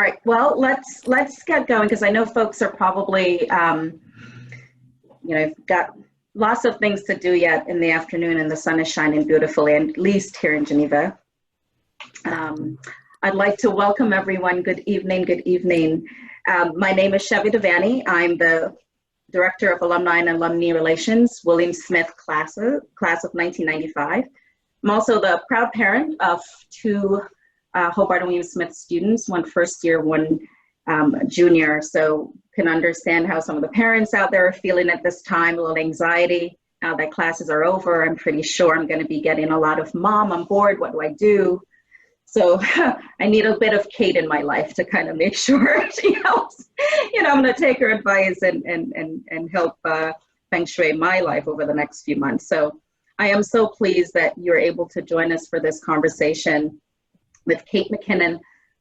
right. Well, let's get going because I know folks are probably got lots of things to do yet in the afternoon, and the sun is shining beautifully, at least here in Geneva. I'd like to welcome everyone. Good evening. Good evening. My name is Chevy Devaney. I'm the Director of Alumni and Alumni Relations, William Smith class of 1995. I'm also the proud parent of two Hobart and William Smith students, one first year, one junior. So can understand how some of the parents out there are feeling at this time, a little anxiety. Now that classes are over, I'm pretty sure I'm going to be getting a lot of "Mom, I'm bored, what do I do?" So I need a bit of Kate in my life to kind of make sure she helps. I'm going to take her advice and help Feng Shui my life over the next few months. So I am so pleased that you're able to join us for this conversation with Kate MacKinnon,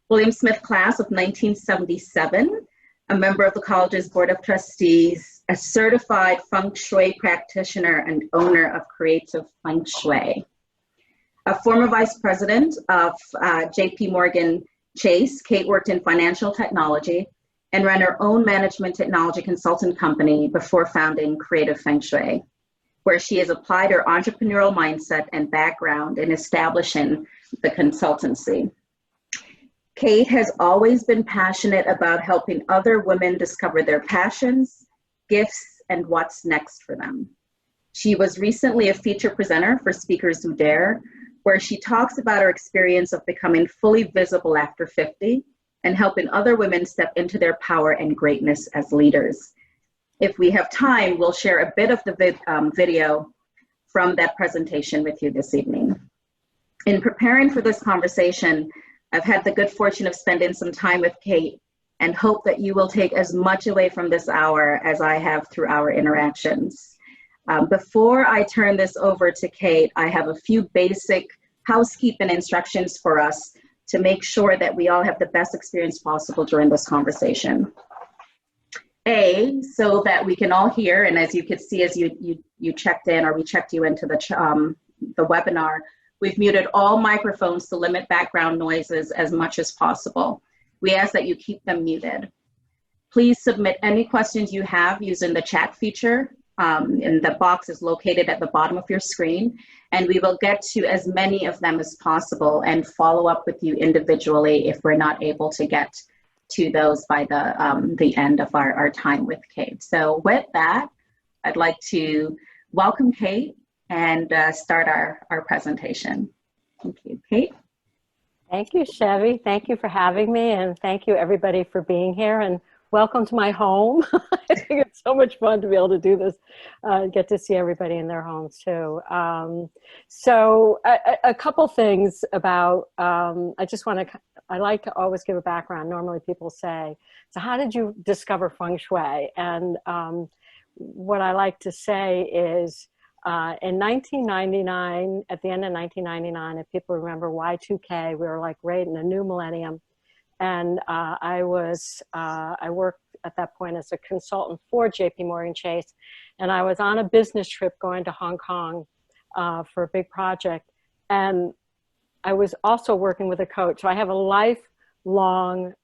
William Smith class of 1977, a member of the college's Board of Trustees, a certified Feng Shui practitioner and owner of Creative Feng Shui. A former vice president of JP Morgan Chase, Kate worked in financial technology and ran her own management technology consultant company before founding Creative Feng Shui, where she has applied her entrepreneurial mindset and background in establishing the consultancy. Kate has always been passionate about helping other women discover their passions, gifts, and what's next for them. She was recently a feature presenter for Speakers Who Dare, where she talks about her experience of becoming fully visible after 50 and helping other women step into their power and greatness as leaders. If we have time, we'll share a bit of the video from that presentation with you this evening. In preparing for this conversation, I've had the good fortune of spending some time with Kate and hope that you will take as much away from this hour as I have through our interactions. Before I turn this over to Kate, I have a few basic housekeeping instructions for us to make sure that we all have the best experience possible during this conversation. So that we can all hear, and as you could see as you checked in, or we checked you into the webinar, we've muted all microphones to limit background noises as much as possible. We ask that you keep them muted. Please submit any questions you have using the chat feature. And the box is located at the bottom of your screen, and we will get to as many of them as possible and follow up with you individually if we're not able to get to those by the end of our time with Kate. So with that, I'd like to welcome Kate and start our presentation. Thank you, Kate. Thank you, Chevy. Thank you for having me, and thank you everybody for being here, and welcome to my home. I think it's so much fun to be able to do this, get to see everybody in their homes too. So a couple things about, I like to always give a background. Normally people say, so how did you discover Feng Shui? And what I like to say is in 1999, at the end of 1999, if people remember Y2K, we were like right in the new millennium. And I worked at that point as a consultant for JP Morgan Chase. And I was on a business trip going to Hong Kong for a big project. And I was also working with a coach. So I have a lifelong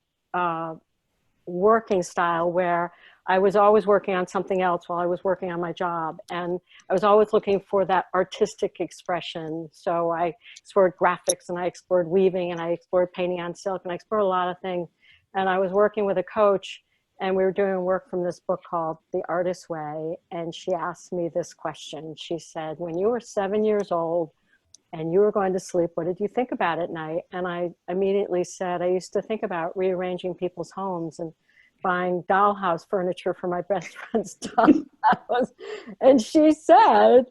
working style where I was always working on something else while I was working on my job. And I was always looking for that artistic expression. So I explored graphics, and I explored weaving, and I explored painting on silk, and I explored a lot of things. And I was working with a coach, and we were doing work from this book called The Artist's Way. And she asked me this question. She said, when you were 7 years old and you were going to sleep, what did you think about at night? And I immediately said, I used to think about rearranging people's homes and buying dollhouse furniture for my best friend's dollhouse. And she said,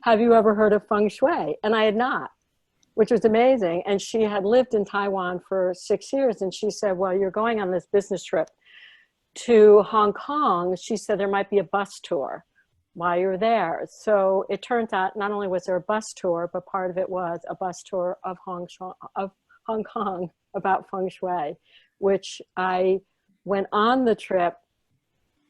have you ever heard of Feng Shui? And I had not, which was amazing. And she had lived in Taiwan for 6 years. And she said, well, you're going on this business trip to Hong Kong. She said there might be a bus tour while you're there. So it turns out not only was there a bus tour, but part of it was a bus tour of Hong Kong about Feng Shui, which I went on the trip,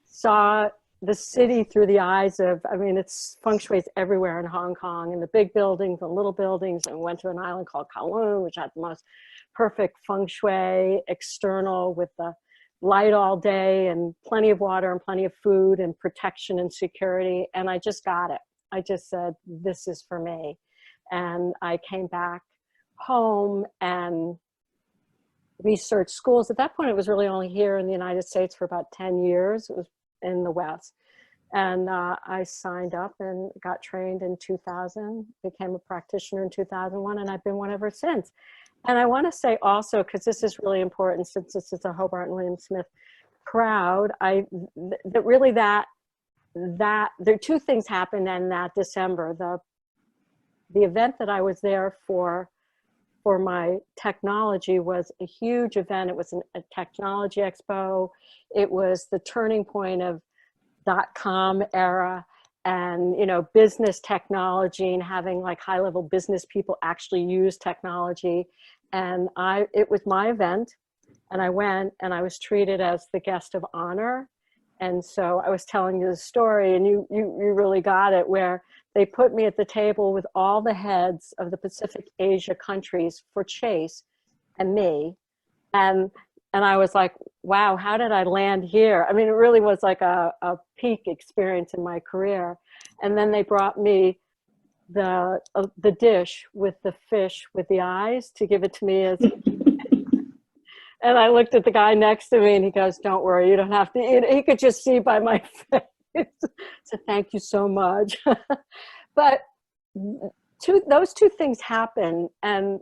saw the city through the eyes of, I mean, it's Feng Shui's everywhere in Hong Kong, in the big buildings, the little buildings, and went to an island called Kowloon, which had the most perfect feng shui external with the light all day and plenty of water and plenty of food and protection and security. And I just got it. I just said, this is for me. And I came back home and researched schools. At that point, it was really only here in the United States for about 10 years. It was in the West. And I signed up and got trained in 2000, became a practitioner in 2001, and I've been one ever since. And I want to say also, because this is really important, since this is a Hobart and William Smith crowd, that there are two things happened in that December. The event that I was there for my technology was a huge event. It was a technology expo. It was the turning point of .com era and, you know, business technology and having like high-level business people actually use technology. And it was my event, and I went and I was treated as the guest of honor. And so I was telling you the story, and you really got it, where they put me at the table with all the heads of the Pacific Asia countries for Chase and me. And I was like, wow, how did I land here? I mean, it really was like a peak experience in my career. And then they brought me the dish with the fish with the eyes to give it to me as and I looked at the guy next to me and he goes, don't worry, you don't have to eat it. He could just see by my face. So thank you so much. But those two things happened, and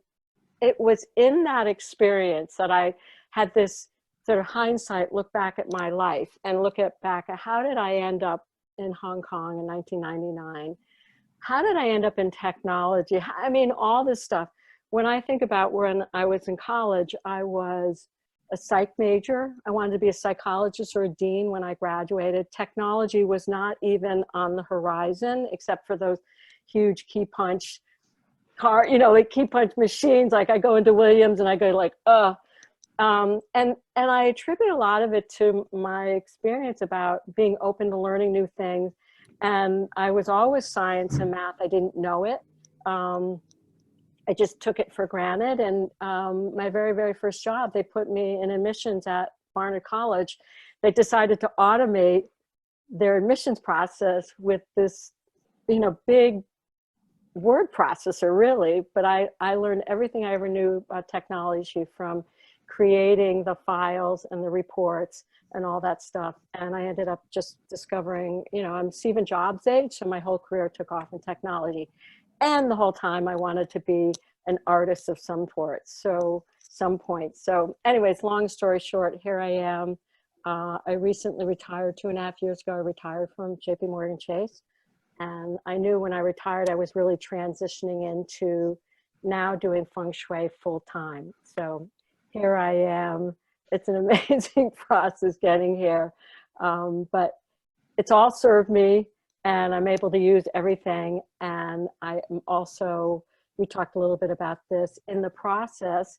it was in that experience that I had this sort of hindsight look back at my life and back at how did I end up in Hong Kong in 1999? How did I end up in technology? I mean, all this stuff. When I think about when I was in college, I was a psych major. I wanted to be a psychologist or a dean when I graduated. Technology was not even on the horizon, except for those huge key punch like key punch machines. Like I go into Williams and I go like, and I attribute a lot of it to my experience about being open to learning new things. And I was always science and math. I didn't know it. I just took it for granted. And my very, very first job, they put me in admissions at Barnard College. They decided to automate their admissions process with this, big word processor, really. But I learned everything I ever knew about technology, from creating the files and the reports and all that stuff. And I ended up just discovering, I'm Stephen Jobs' age, so my whole career took off in technology. And the whole time I wanted to be an artist of some point. So anyways, long story short, here I am. I recently retired 2.5 years ago. I retired from JP Morgan Chase. And I knew when I retired, I was really transitioning into now doing Feng Shui full time. So here I am. It's an amazing process getting here. But it's all served me, and I'm able to use everything. And I am also, we talked a little bit about this, in the process,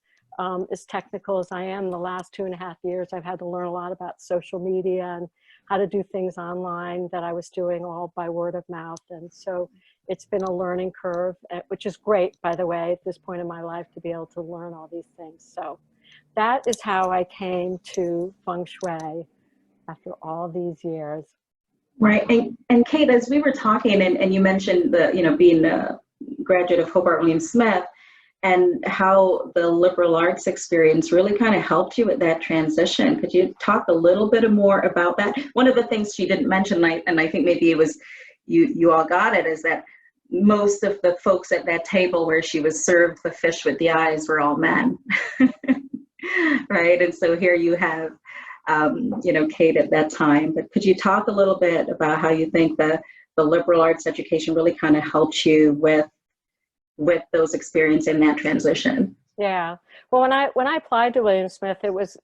as technical as I am, the last 2.5 years, I've had to learn a lot about social media and how to do things online that I was doing all by word of mouth. And so it's been a learning curve, which is great, by the way, at this point in my life, to be able to learn all these things. So that is how I came to Feng Shui after all these years. Right. And Kate, as we were talking, and you mentioned being a graduate of Hobart William Smith, and how the liberal arts experience really kind of helped you with that transition. Could you talk a little bit more about that? One of the things she didn't mention, and I think maybe it was you all got it, is that most of the folks at that table where she was served the fish with the eyes were all men. Right. And so here you have Kate at that time. But could you talk a little bit about how you think the liberal arts education really kind of helped you with those experience in that transition? Yeah. Well, when I applied to William Smith, it was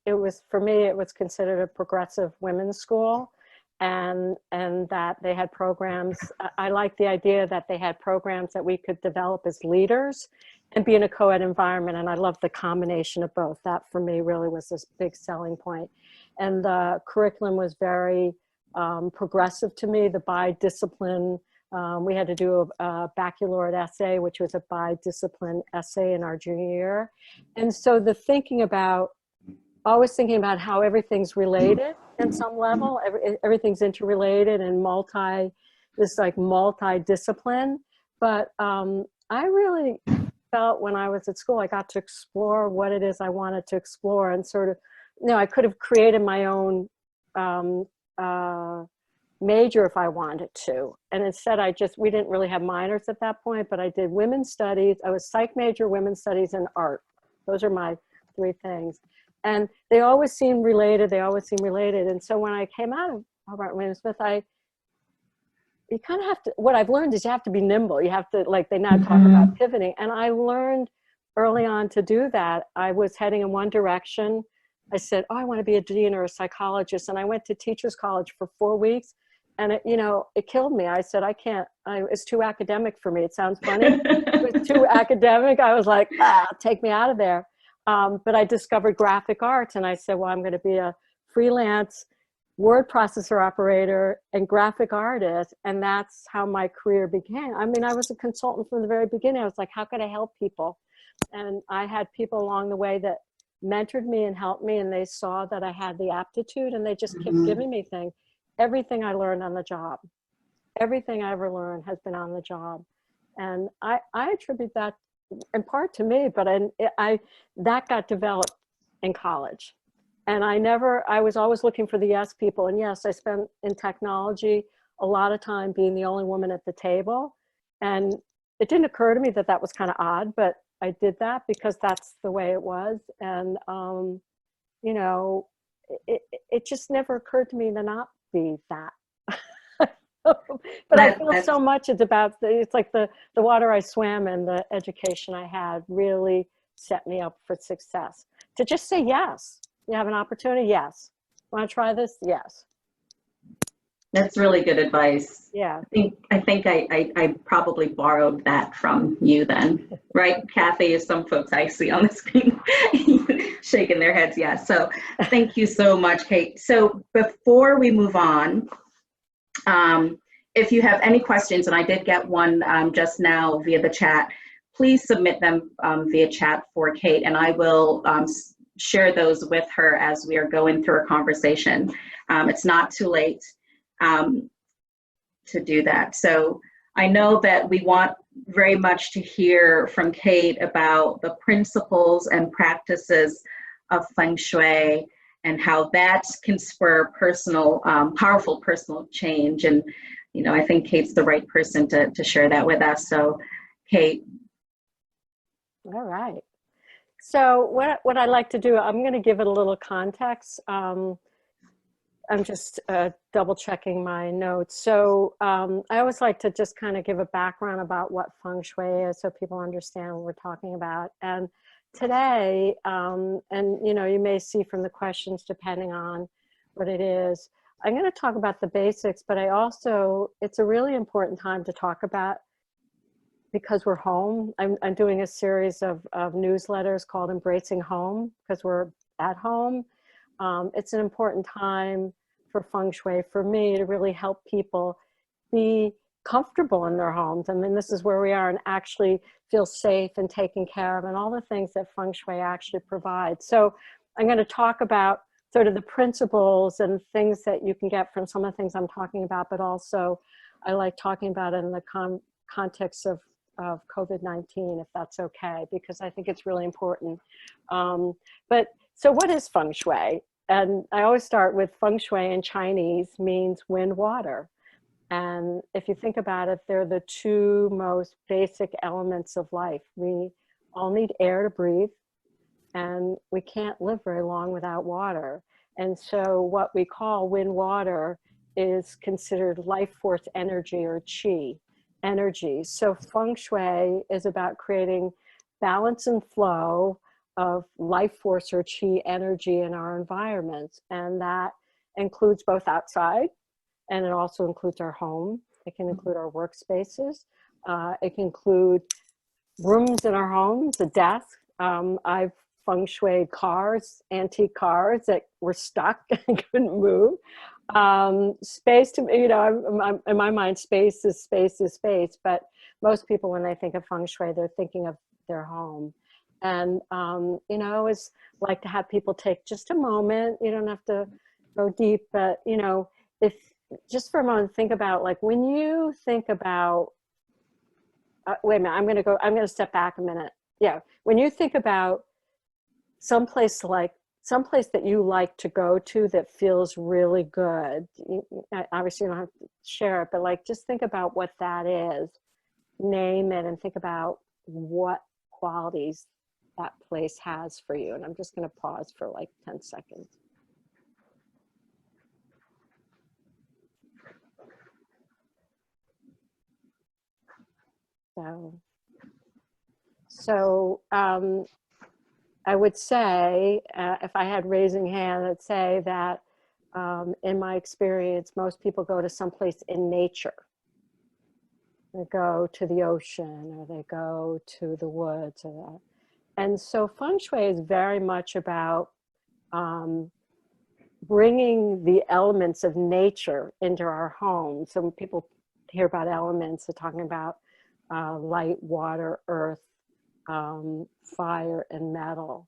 for me, it was considered a progressive women's school, and that they had programs. I like the idea that they had programs that we could develop as leaders and be in a co-ed environment. And I love the combination of both. That for me really was this big selling point. And the curriculum was very progressive to me. The bi-discipline We had to do a baccalaureate essay, which was a bi-discipline essay in our junior year. And so the thinking about, always thinking about how everything's related in some level, everything's interrelated and this like multi-discipline. But I really felt when I was at school, I got to explore what it is I wanted to explore, and sort of, I could have created my own major if I wanted to. And instead we didn't really have minors at that point, but I did women's studies. I was psych major, women's studies, and art. Those are my three things. And they always seemed related. And so when I came out of Hobart William Smith, you kind of have to, what I've learned is you have to be nimble. You have to, like, they now talk about pivoting. And I learned early on to do that. I was heading in one direction. I said, oh, I want to be a dean or a psychologist. And I went to teachers college for 4 weeks. And it killed me. I said, I can't, it's too academic for me. It sounds funny. It was too academic. I was like, take me out of there. But I discovered graphic arts, and I said, well, I'm going to be a freelance word processor operator and graphic artist. And that's how my career began. I mean, I was a consultant from the very beginning. I was like, how could I help people? And I had people along the way that mentored me and helped me, and they saw that I had the aptitude, and they just kept giving me things. Everything I learned on the job, everything I ever learned has been on the job. And I attribute that in part to me, but that got developed in college. And I was always looking for the yes people. And yes, I spent in technology a lot of time being the only woman at the table. And it didn't occur to me that that was kind of odd, but I did that because that's the way it was. And, it just never occurred to me to not be that. But I feel so much it's like the water I swam in, the education I had really set me up for success. To just say yes. You have an opportunity? Yes. Want to try this? Yes. That's really good advice. Yeah. I think I probably borrowed that from you then, right, Kathy? As some folks I see on the screen shaking their heads, yes. So thank you so much, Kate. So before we move on, if you have any questions, and I did get one just now via the chat, please submit them via chat for Kate, and I will share those with her as we are going through our conversation. It's not too late to do that. So I know that we want very much to hear from Kate about the principles and practices of Feng Shui and how that can spur powerful personal change. And, I think Kate's the right person to share that with us. So, Kate. All right. So what I like to do, I'm going to give it a little context. I'm just double checking my notes. So I always like to just kind of give a background about what Feng Shui is so people understand what we're talking about. And today, you may see from the questions, depending on what it is, I'm going to talk about the basics, but it's a really important time to talk about because we're home. I'm doing a series of newsletters called Embracing Home because we're at home. It's an important time for Feng Shui, for me, to really help people be comfortable in their homes. I mean, this is where we are, and actually feel safe and taken care of, and all the things that Feng Shui actually provides. So I'm going to talk about sort of the principles and things that you can get from some of the things I'm talking about, but also I like talking about it in the context of COVID-19, if that's okay, because I think it's really important. But so what is Feng Shui? And I always start with Feng Shui in Chinese means wind, water. And if you think about it, they're the two most basic elements of life. We all need air to breathe, and we can't live very long without water. And so what we call wind, water is considered life force energy, or qi energy. So Feng Shui is about creating balance and flow of life force, or qi energy, in our environments. And that includes both outside, and it also includes our home. It can include our workspaces. It can include rooms in our homes, a desk. I've Feng Shuied cars, antique cars that were stuck and couldn't move. Space to me, you know, in my mind, space is space is space. But most people, when they think of feng shui, they're thinking of their home. And, you know, I always like to have people take just a moment. You don't have to go deep, but, you know, if just for a moment, think about like when you think about, wait a minute, I'm going to step back a minute. Yeah. When you think about someplace that you like to go to that feels really good. Obviously you don't have to share it, but like just think about what that is, name it, and think about what qualities that place has for you. And I'm just going to pause for like 10 seconds. So I would say, if I had raising hand, I'd say that in my experience, most people go to someplace in nature. They go to the ocean, or they go to the woods, or that. And so feng shui is very much about bringing the elements of nature into our home. So when people hear about elements, they're talking about light, water, earth, fire, and metal.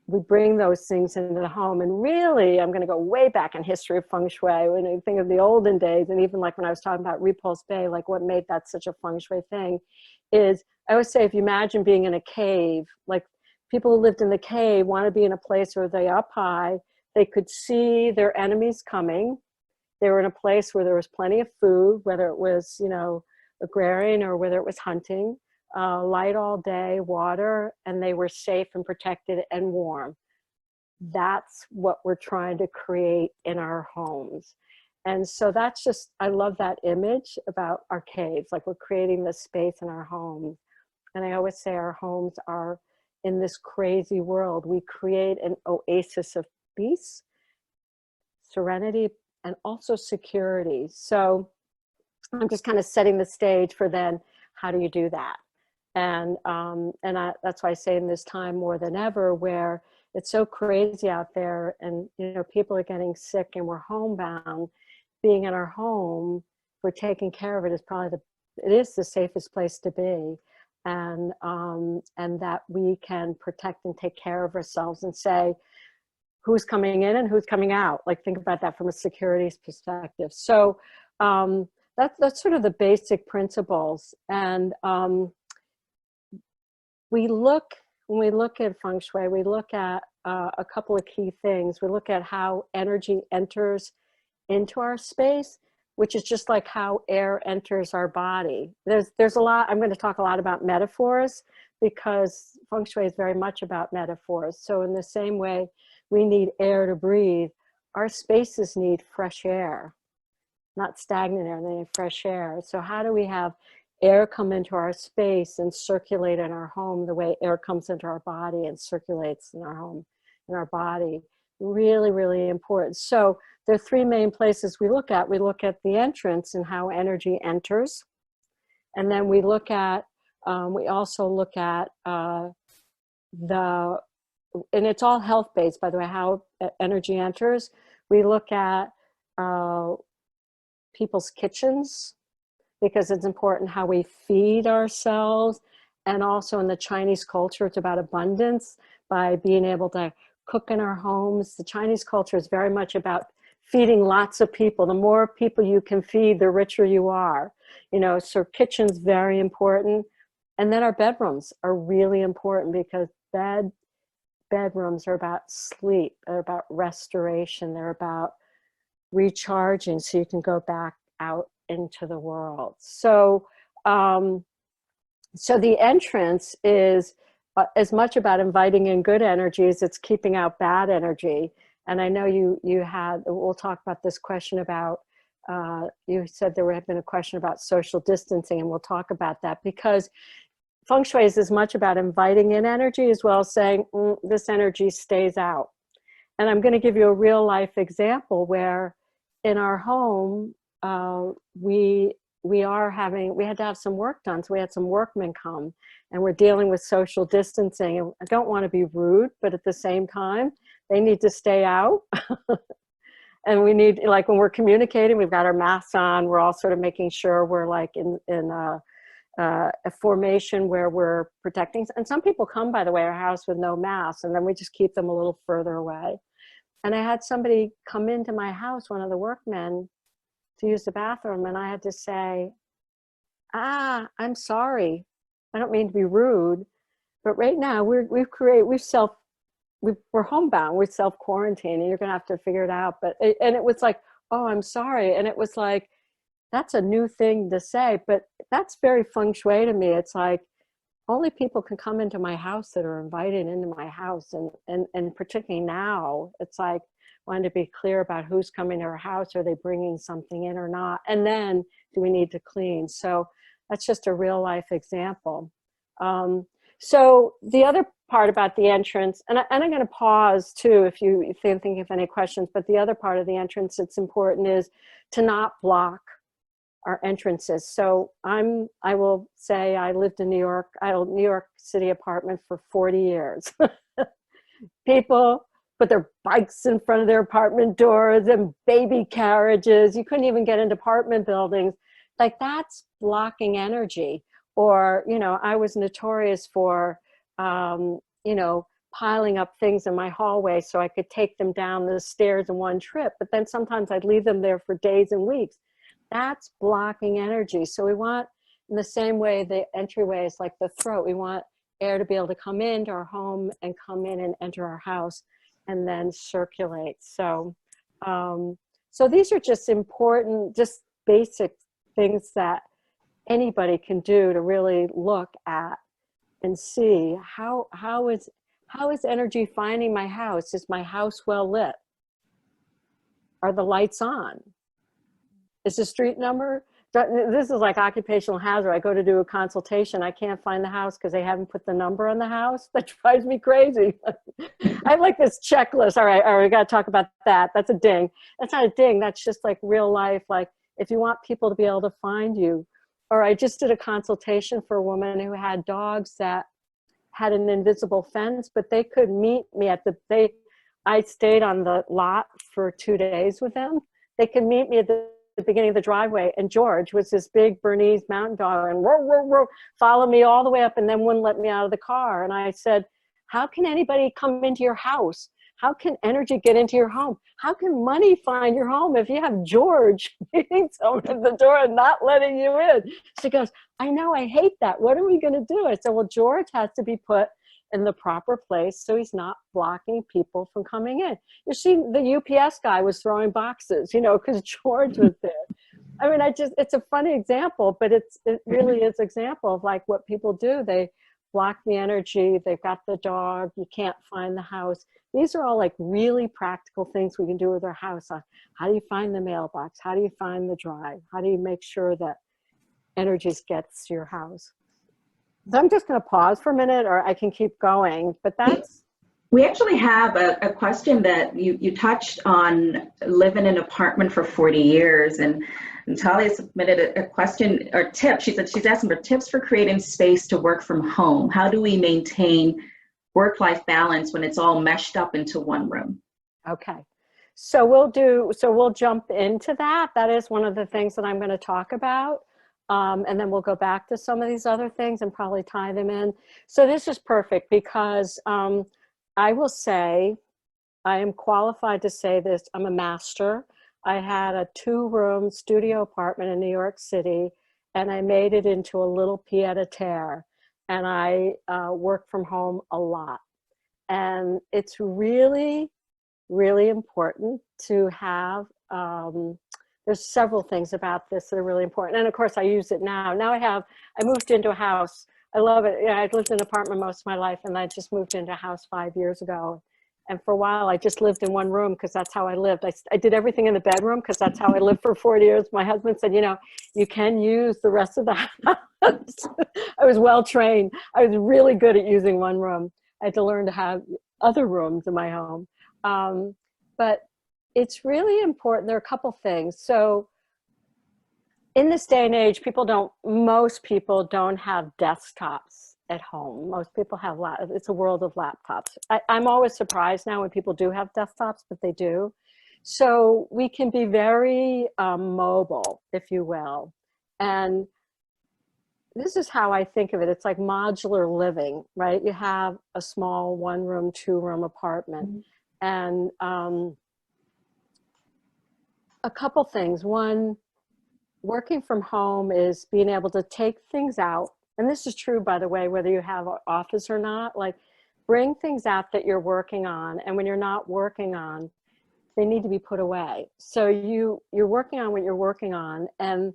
We bring those things into the home. And really, I'm going to go way back in history of feng shui. When I think of the olden days, and even like when I was talking about Repulse Bay, like what made that such a feng shui thing is, I always say, if you imagine being in a cave, like people who lived in the cave want to be in a place where they're up high, they could see their enemies coming. They were in a place where there was plenty of food, whether it was, you know, agrarian or whether it was hunting. Light all day, water, and they were safe and protected and warm. That's what we're trying to create in our homes. And so that's just, I love that image about our caves, like we're creating this space in our homes. And I always say our homes are in this crazy world. We create an oasis of peace, serenity, and also security. So I'm just kind of setting the stage for then, how do you do that? And that's why I say in this time more than ever, where it's so crazy out there, and you know people are getting sick, and we're homebound. Being in our home, we're taking care of it is probably it is the safest place to be, and that we can protect and take care of ourselves and say who's coming in and who's coming out. Like think about that from a security perspective. So that's sort of the basic principles. And when we look at feng shui, we look at a couple of key things. We look at how energy enters into our space, which is just like how air enters our body. There's a lot, I'm going to talk a lot about metaphors, because feng shui is very much about metaphors. So in the same way we need air to breathe, our spaces need fresh air, not stagnant air, they need fresh air. So how do we have air come into our space and circulate in our home the way air comes into our body and circulates in our home, in our body? Really, really important. So there are three main places we look at. We look at the entrance and how energy enters. And then we look at, we also look at and it's all health-based, by the way, how energy enters. We look at people's kitchens, because it's important how we feed ourselves. And also in the Chinese culture, it's about abundance, by being able to cook in our homes. The Chinese culture is very much about feeding lots of people. The more people you can feed, the richer you are. You know, so kitchen's very important. And then our bedrooms are really important, because bedrooms are about sleep, they're about restoration, they're about recharging so you can go back out into the world. So so the entrance is as much about inviting in good energy as it's keeping out bad energy. And I know you had, we'll talk about this question about, you said there had been a question about social distancing, and we'll talk about that, because feng shui is as much about inviting in energy as well as saying, this energy stays out. And I'm going to give you a real life example where in our home, we had to have some work done. So we had some workmen come, and we're dealing with social distancing. And I don't want to be rude, but at the same time, they need to stay out. And we need, like when we're communicating, we've got our masks on. We're all sort of making sure we're like in a formation where we're protecting. And some people come, by the way, our house with no masks, and then we just keep them a little further away. And I had somebody come into my house, one of the workmen, to use the bathroom, and I had to say, I'm sorry. I don't mean to be rude, but right now we're homebound, we're self-quarantined, and you're gonna have to figure it out. And it was like, oh, I'm sorry. And it was like, that's a new thing to say, but that's very feng shui to me. It's like, only people can come into my house that are invited into my house. And particularly now, it's like, wanting to be clear about who's coming to our house. Are they bringing something in or not? And then do we need to clean? So that's just a real life example. So the other part about the entrance, and I'm going to pause too if you think of any questions, but the other part of the entrance that's important is to not block our entrances. So I will say I lived in New York, I had a New York City apartment for 40 years. People put their bikes in front of their apartment doors and baby carriages. You couldn't even get into apartment buildings. Like, that's blocking energy. Or, I was notorious for, piling up things in my hallway so I could take them down the stairs in one trip. But then sometimes I'd leave them there for days and weeks. That's blocking energy. So we want, in the same way, the entryway is like the throat. We want air to be able to come into our home and come in and enter our house and then circulate. So, so these are just important, just basic things that anybody can do to really look at and see how is energy finding my house? Is my house well lit? Are the lights on? Is the street number? This is like occupational hazard. I go to do a consultation. I can't find the house because they haven't put the number on the house. That drives me crazy. I have like this checklist. All right, we got to talk about that. That's a ding. That's not a ding. That's just like real life. Like, if you want people to be able to find you. Or I just did a consultation for a woman who had dogs that had an invisible fence, but they could meet me I stayed on the lot for 2 days with them. They could meet me at the beginning of the driveway, and George was this big Bernese mountain dog, and roar, roar, roar, followed me all the way up and then wouldn't let me out of the car. And I said, how can anybody come into your house? How can energy get into your home? How can money find your home if you have George meeting someone at the door and not letting you in? She goes, I know, I hate that. What are we going to do? I said, well, George has to be put in the proper place so he's not blocking people from coming in. You see, the UPS guy was throwing boxes, because George was there. I mean, it's a funny example, but it really is an example of like what people do. They block the energy. They've got the dog. You can't find the house. These are all like really practical things we can do with our house. How do you find the mailbox? How do you find the drive? How do you make sure that energy gets to your house? So I'm just going to pause for a minute, or I can keep going, but that's... We actually have a question that you touched on, living in an apartment for 40 years, and Talia submitted a question or tip. She said she's asking for tips for creating space to work from home. How do we maintain work-life balance when it's all meshed up into one room? Okay, so we'll jump into that. That is one of the things that I'm going to talk about. And then we'll go back to some of these other things and probably tie them in. So this is perfect because I will say, I am qualified to say this, I'm a master. I had a 2-room studio apartment in New York City, and I made it into a little pied-à-terre, and I work from home a lot. And it's really, really important to have, there's several things about this that are really important. And of course I use it now. I moved into a house. I love it. Yeah, I've lived in an apartment most of my life, and I just moved into a house 5 years ago. And for a while I just lived in one room because that's how I lived. I did everything in the bedroom because that's how I lived for 40 years. My husband said, you can use the rest of the house. I was well trained. I was really good at using one room. I had to learn to have other rooms in my home. But it's really important. There are a couple things. So in this day and age, most people don't have desktops at home. Most people have, it's a world of laptops. I'm always surprised now when people do have desktops, but they do. So we can be very mobile, if you will. And this is how I think of it. It's like modular living, right? You have a small 1-room, 2-room apartment. And a couple things. One, working from home is being able to take things out. And this is true, by the way, whether you have an office or not, like bring things out that you're working on. And when you're not working on, they need to be put away. So you're working on what you're working on. And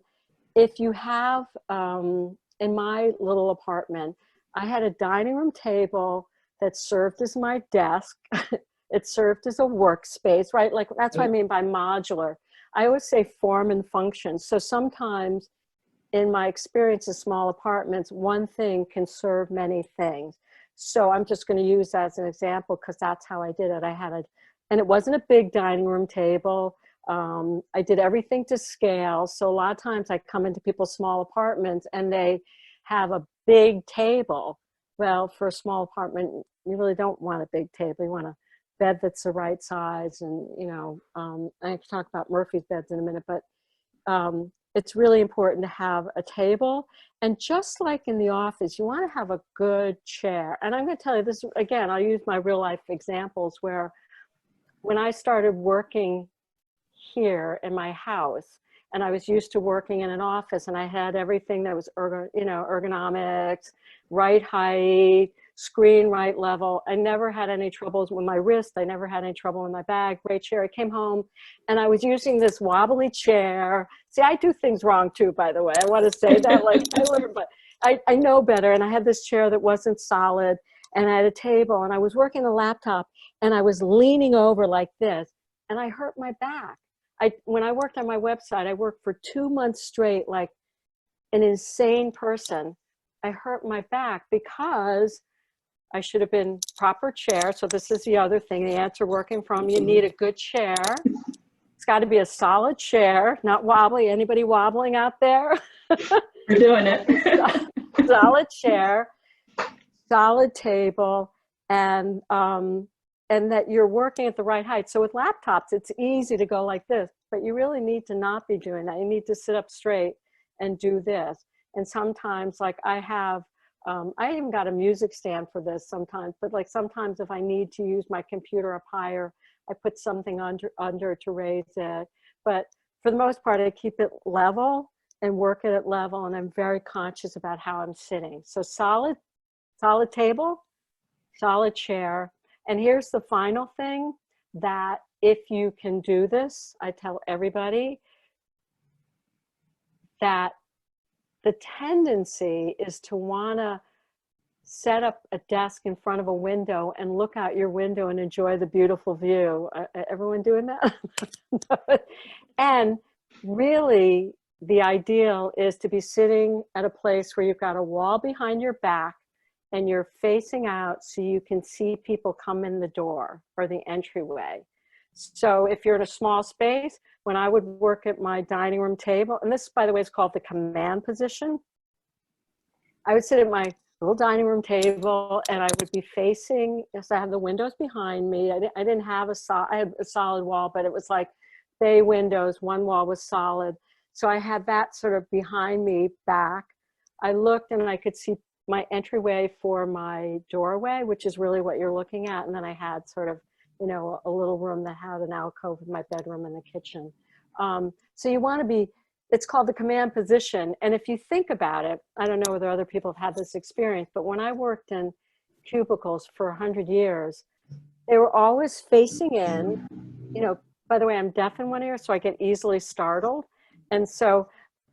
if you have, in my little apartment, I had a dining room table that served as my desk. It served as a workspace, right? Like that's what I mean by modular. I always say form and function. So sometimes in my experience of small apartments, one thing can serve many things. So I'm just going to use that as an example because that's how I did it. And it wasn't a big dining room table. I did everything to scale. So a lot of times I come into people's small apartments and they have a big table. Well, for a small apartment, you really don't want a big table. You want a bed that's the right size. And, I can talk about Murphy's beds in a minute, but it's really important to have a table. And just like in the office, you want to have a good chair. And I'm going to tell you this, again, I'll use my real life examples where when I started working here in my house, and I was used to working in an office, and I had everything that was ergonomics, right height, screen right level. I never had any troubles with my wrist. I never had any trouble with my back. Great chair. I came home and I was using this wobbly chair. See, I do things wrong too, by the way. I want to say that, like I learned, but I know better. And I had this chair that wasn't solid, and I had a table, and I was working a laptop, and I was leaning over like this, and I hurt my back. When I worked on my website, I worked for 2 months straight, like an insane person. I hurt my back because I should have been proper chair. So this is the other thing, the answer working from, you need a good chair. It's got to be a solid chair, not wobbly. Anybody wobbling out there? We're doing it. Solid chair, solid table, and that you're working at the right height. So with laptops, it's easy to go like this, but you really need to not be doing that. You need to sit up straight and do this. And sometimes, like I even got a music stand for this sometimes, but like sometimes if I need to use my computer up higher, I put something under to raise it. But for the most part, I keep it level and work it at level, and I'm very conscious about how I'm sitting. So solid table, solid chair. And here's the final thing, that if you can do this, I tell everybody that the tendency is to want to set up a desk in front of a window and look out your window and enjoy the beautiful view. Everyone doing that? And really, the ideal is to be sitting at a place where you've got a wall behind your back and you're facing out so you can see people come in the door or the entryway. So if you're in a small space, when I would work at my dining room table, and this, by the way, is called the command position, I would sit at my little dining room table and I would be facing, yes, I have the windows behind me. I didn't have I had a solid wall, but it was like bay windows. One wall was solid. So I had that sort of behind me back. I looked and I could see my entryway for my doorway, which is really what you're looking at. And then I had sort of, a little room that had an alcove with my bedroom and the kitchen. So you want to be, it's called the command position. And if you think about it, I don't know whether other people have had this experience, but when I worked in cubicles for 100 years, they were always facing in, by the way, I'm deaf in one ear, so I get easily startled. And so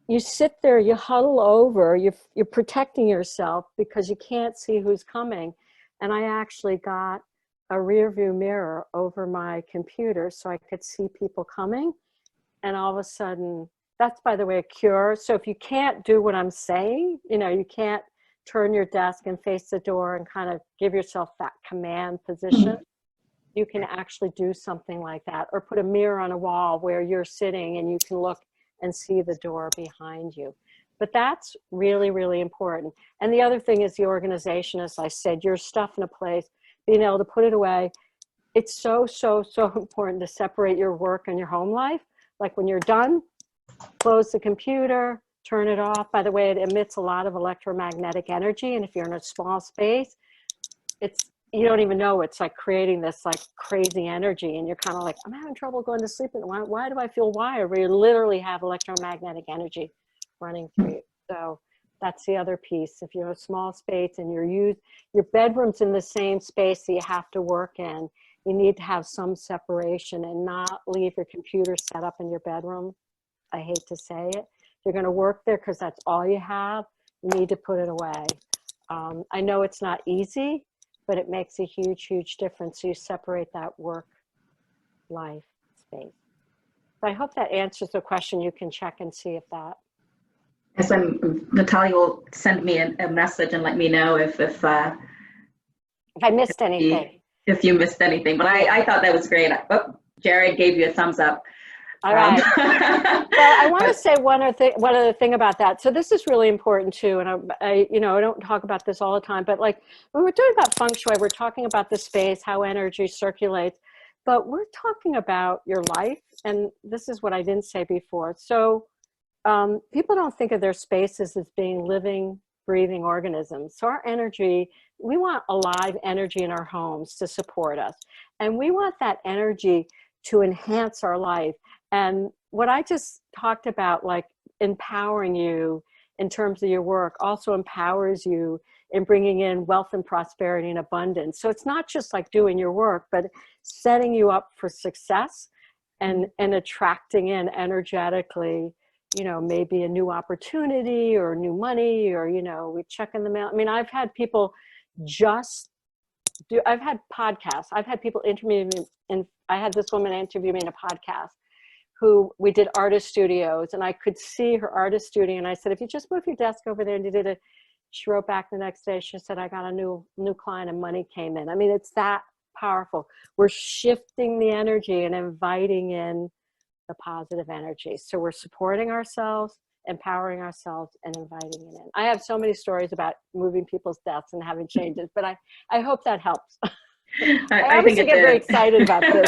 you sit there, you huddle over, you're protecting yourself because you can't see who's coming. And I actually got a rear view mirror over my computer so I could see people coming. And all of a sudden, that's, by the way, a cure. So if you can't do what I'm saying, you can't turn your desk and face the door and kind of give yourself that command position, you can actually do something like that, or put a mirror on a wall where you're sitting and you can look and see the door behind you. But that's really, really important. And the other thing is the organization, as I said, your stuff in a place, being able to put it away. it's so, so, so important to separate your work and your home life. Like when you're done, close the computer, turn it off. By the way, it emits a lot of electromagnetic energy. And if you're in a small space, you don't even know, it's like creating this like crazy energy. And you're kind of like, I'm having trouble going to sleep. And why do I feel wired? Where you literally have electromagnetic energy running through you. So that's the other piece. If you're in a small space and your bedroom's in the same space that you have to work in, you need to have some separation and not leave your computer set up in your bedroom. I hate to say it. You're going to work there because that's all you have. You need to put it away. I know it's not easy, but it makes a huge, huge difference. So you separate that work life space. So I hope that answers the question. You can check and see if that. Yes, Natalia will send me a message and let me know if I missed anything. If you missed anything, but I thought that was great. Oh, Jared gave you a thumbs up. All right. Well, I want to say one other thing about that. So this is really important too. And I don't talk about this all the time, but like when we're talking about Feng Shui, we're talking about the space, how energy circulates, but we're talking about your life. And this is what I didn't say before. So people don't think of their spaces as being living, breathing organisms. So our energy, we want alive energy in our homes to support us. And we want that energy to enhance our life. And what I just talked about, like empowering you in terms of your work, also empowers you in bringing in wealth and prosperity and abundance. So it's not just like doing your work, but setting you up for success and attracting in energetically, maybe a new opportunity or new money, or, we check in the mail. I mean, I've had people I've had podcasts. I've had people interview me, and I had this woman interview me in a podcast who we did artist studios, and I could see her artist studio. And I said, if you just move your desk over there and you did it, she wrote back the next day. She said, I got a new client and money came in. I mean, it's that powerful. We're shifting the energy and inviting in the positive energy. So we're supporting ourselves, empowering ourselves, and inviting it in. I have so many stories about moving people's desks and having changes, but I hope that helps. I think get very excited about this.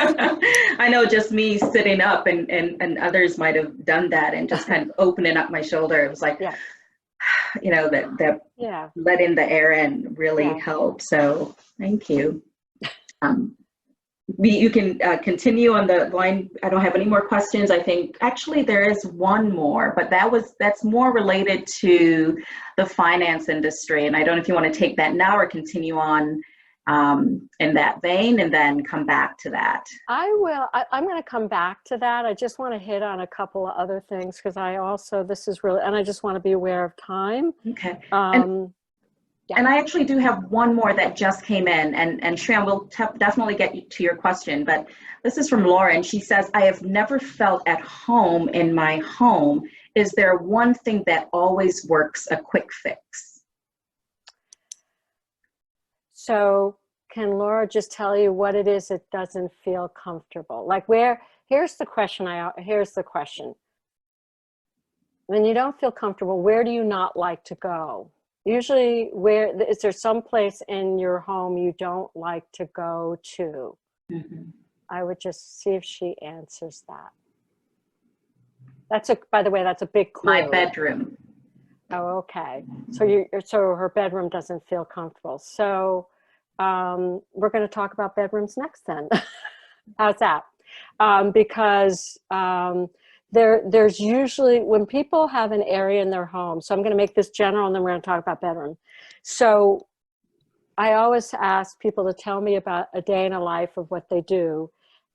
I know just me sitting up and others might have done that and just kind of opening up my shoulder. It was like, that let in the air and really help. So thank you. You can continue on the line. I don't have any more questions. I think actually there is one more, but that's more related to the finance industry. And I don't know if you want to take that now or continue on in that vein and then come back to that. I will. I'm going to come back to that. I just want to hit on a couple of other things because this is really, and I just want to be aware of time. Okay. And I actually do have one more that just came in, and Shreya will definitely get to your question, but this is from Lauren. She says, I have never felt at home in my home. Is there one thing that always works, a quick fix? So can Laura just tell you what it is that doesn't feel comfortable? Like here's the question. When you don't feel comfortable, where do you not like to go? Usually, is there some place in your home you don't like to go to? Mm-hmm. I would just see if she answers that. By the way, that's a big clue. My bedroom. Oh, okay. So her bedroom doesn't feel comfortable. So we're going to talk about bedrooms next then. How's that? Because there's usually, when people have an area in their home, so I'm going to make this general and then we're going to talk about bedroom. So I always ask people to tell me about a day in a life of what they do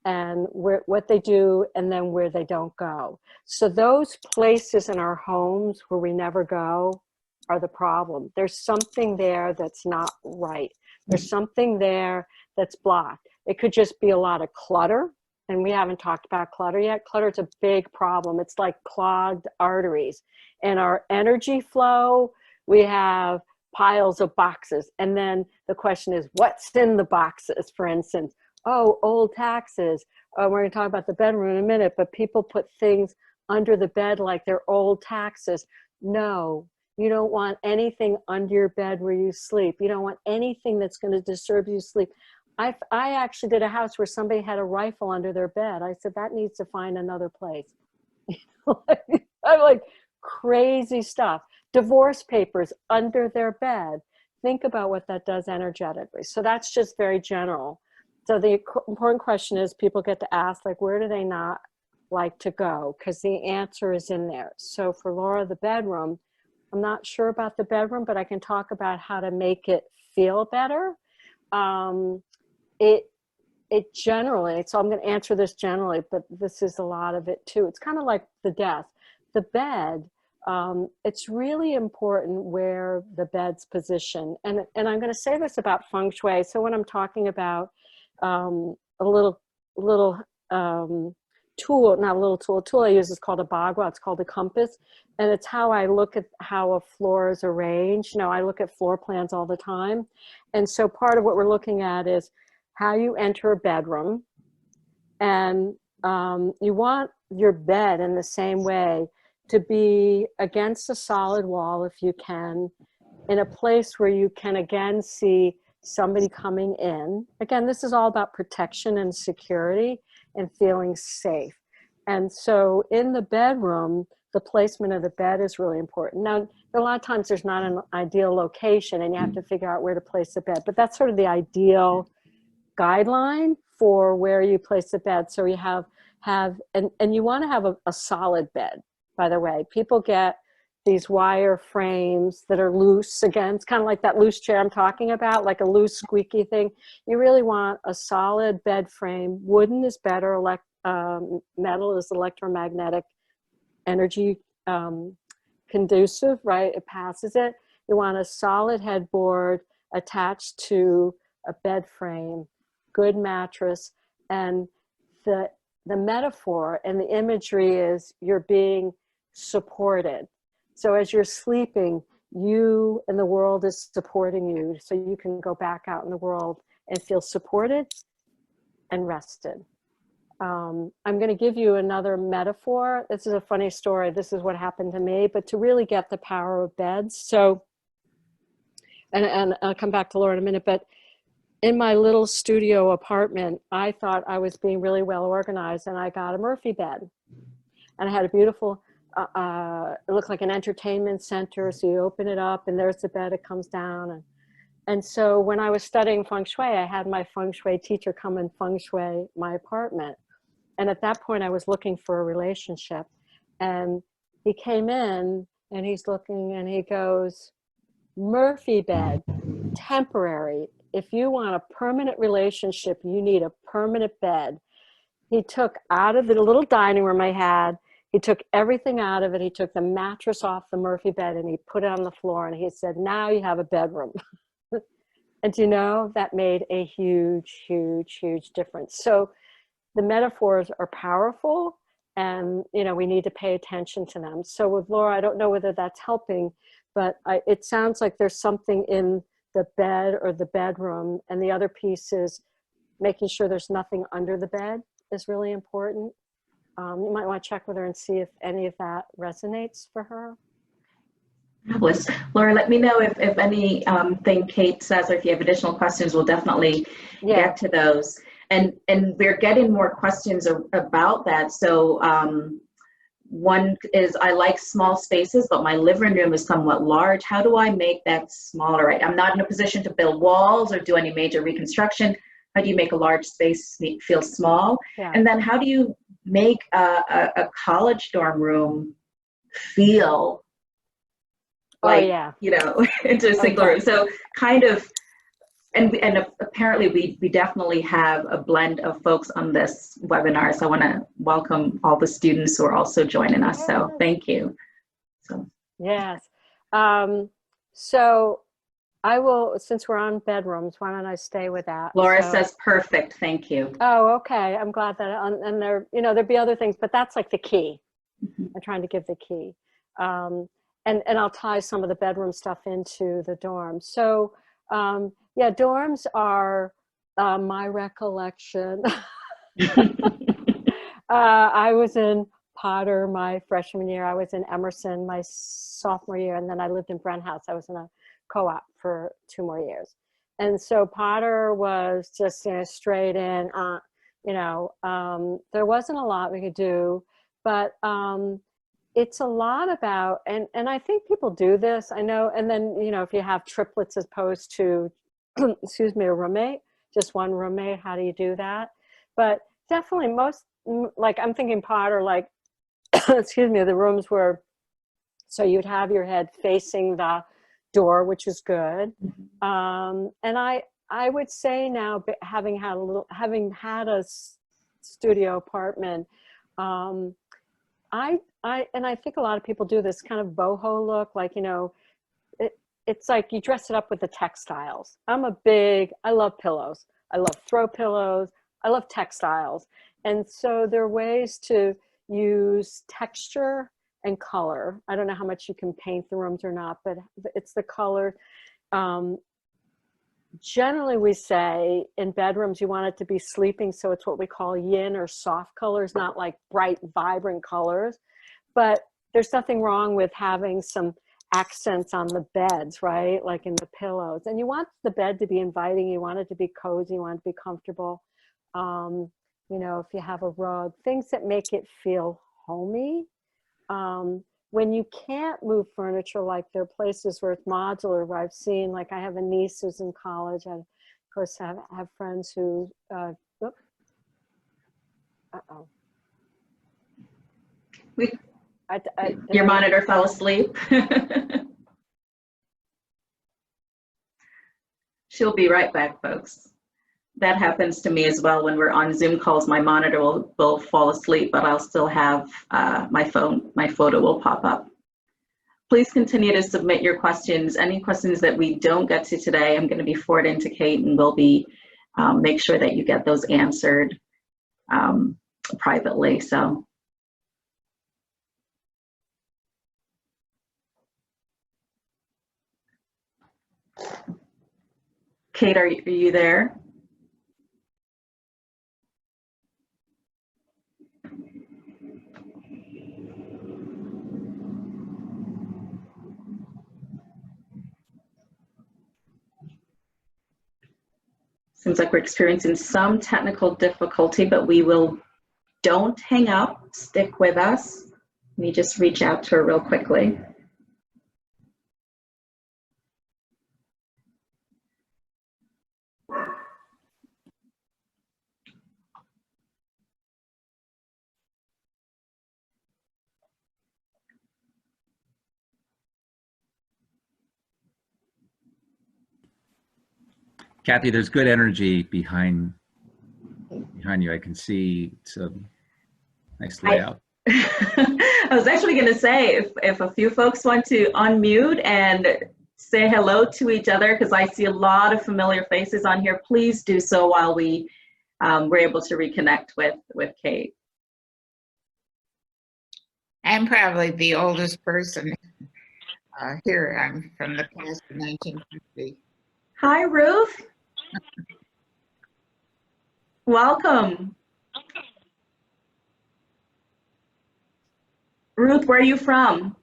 and what they do and then where they don't go. So those places in our homes where we never go are the problem. There's something there that's not right. There's something there that's blocked. It could just be a lot of clutter. And we haven't talked about clutter yet. Clutter is a big problem. It's like clogged arteries. In our energy flow, we have piles of boxes. And then the question is, what's in the boxes, for instance? Oh, old taxes. Oh, we're going to talk about the bedroom in a minute, but people put things under the bed like they're old taxes. No, you don't want anything under your bed where you sleep. You don't want anything that's going to disturb you sleep I actually did a house where somebody had a rifle under their bed. I said, that needs to find another place. I'm like, crazy stuff. Divorce papers under their bed. Think about what that does energetically. So that's just very general. So the important question is, people get to ask, like, where do they not like to go? Because the answer is in there. So for Laura, the bedroom, I'm not sure about the bedroom, but I can talk about how to make it feel better. It generally, so I'm going to answer this generally, but this is a lot of it too. It's kind of like the death. The bed, it's really important where the bed's position. And I'm going to say this about Feng Shui. So when I'm talking about a little tool, not a little tool, a tool I use is called a bagua. It's called a compass. And it's how I look at how a floor is arranged. You know, I look at floor plans all the time. And so part of what we're looking at is how you enter a bedroom. And you want your bed in the same way to be against a solid wall if you can, in a place where you can again see somebody coming in. Again, this is all about protection and security and feeling safe. And so in the bedroom, the placement of the bed is really important. Now, a lot of times there's not an ideal location and you have to figure out where to place the bed, but that's sort of the ideal guideline for where you place the bed. So you have and you want to have a solid bed, by the way. People get these wire frames that are loose. Again, it's kind of like that loose chair I'm talking about, like a loose squeaky thing. You really want a solid bed frame. Wooden is better. Metal is electromagnetic energy conducive, right? It passes it. You want a solid headboard attached to a bed frame, good mattress, and the metaphor and the imagery is you're being supported. So as you're sleeping, you and the world is supporting you, so you can go back out in the world and feel supported and rested. I'm going to give you another metaphor. This is a funny story. This is what happened to me, but to really get the power of beds. So, and I'll come back to Laura in a minute, but in my little studio apartment, I thought I was being really well organized, and I got a Murphy bed. And I had a beautiful, it looked like an entertainment center. So you open it up and there's the bed, it comes down. And so when I was studying Feng Shui, I had my Feng Shui teacher come and Feng Shui my apartment. And at that point I was looking for a relationship, and he came in and he's looking and he goes, Murphy bed, temporary. If you want a permanent relationship, you need a permanent bed. He took out of the little dining room I had, he took everything out of it. He took the mattress off the Murphy bed and he put it on the floor, and he said, now you have a bedroom. And you know, that made a huge, huge, huge difference. So the metaphors are powerful, and you know, we need to pay attention to them. So with Laura, I don't know whether that's helping, but it sounds like there's something in the bed or the bedroom, and the other piece is making sure there's nothing under the bed is really important. You might want to check with her and see if any of that resonates for her. Fabulous. Laura, let me know if anything Kate says, or if you have additional questions, we'll definitely get to those. And we're getting more questions about that. So one is, I like small spaces, but my living room is somewhat large. How do I make that smaller? I'm not in a position to build walls or do any major reconstruction. How do you make a large space feel small? Yeah. And then how do you make a college dorm room feel like, you know, into a single room? So kind of, and apparently we definitely have a blend of folks on this webinar. So I want to welcome all the students who are also joining us. So thank you. So. Yes. So I will, since we're on bedrooms, why don't I stay with that? Laura says perfect. Thank you. Oh, okay. I'm glad that, and there, you know, there'd be other things, but that's like the key. Mm-hmm. I'm trying to give the key. And I'll tie some of the bedroom stuff into the dorm. So, yeah, dorms are my recollection. I was in Potter my freshman year. I was in Emerson my sophomore year, and then I lived in Brent House. I was in a co-op for 2 more years. And so Potter was just, straight in, there wasn't a lot we could do, but it's a lot about, and I think people do this, I know, and then, if you have triplets as opposed to, excuse me, a roommate, just one roommate, how do you do that? But definitely like I'm thinking Potter, like, excuse me, the rooms were, so you'd have your head facing the door, which is good. And I would say now, having had a studio apartment, and I think a lot of people do this kind of boho look, like, it's like you dress it up with the textiles. I love pillows. I love throw pillows. I love textiles. And so there are ways to use texture and color. I don't know how much you can paint the rooms or not, but it's the color. Generally, we say in bedrooms, you want it to be sleeping. So it's what we call yin or soft colors, not like bright, vibrant colors. But there's nothing wrong with having some accents on the beds, right? Like in the pillows. And you want the bed to be inviting. You want it to be cozy. You want it to be comfortable. If you have a rug, things that make it feel homey. When you can't move furniture, like there are places where it's modular, where I've seen, like I have a niece who's in college, and of course I have friends who, Your monitor fell asleep. She'll be right back, folks. That happens to me as well. When we're on Zoom calls, my monitor will fall asleep, but I'll still have my photo will pop up. Please continue to submit your questions. Any questions that we don't get to today, I'm going to be forwarding to Kate, and we'll be make sure that you get those answered privately. So. Kate, are you there? Seems like we're experiencing some technical difficulty, but don't hang up, stick with us. Let me just reach out to her real quickly. Kathy, there's good energy behind you. I can see it's a nice layout. I was actually going to say, if a few folks want to unmute and say hello to each other, because I see a lot of familiar faces on here, please do so while we're able to reconnect with Kate. I'm probably the oldest person here. I'm from the class of 1950. Hi, Ruth. Welcome. Ruth, where are you from?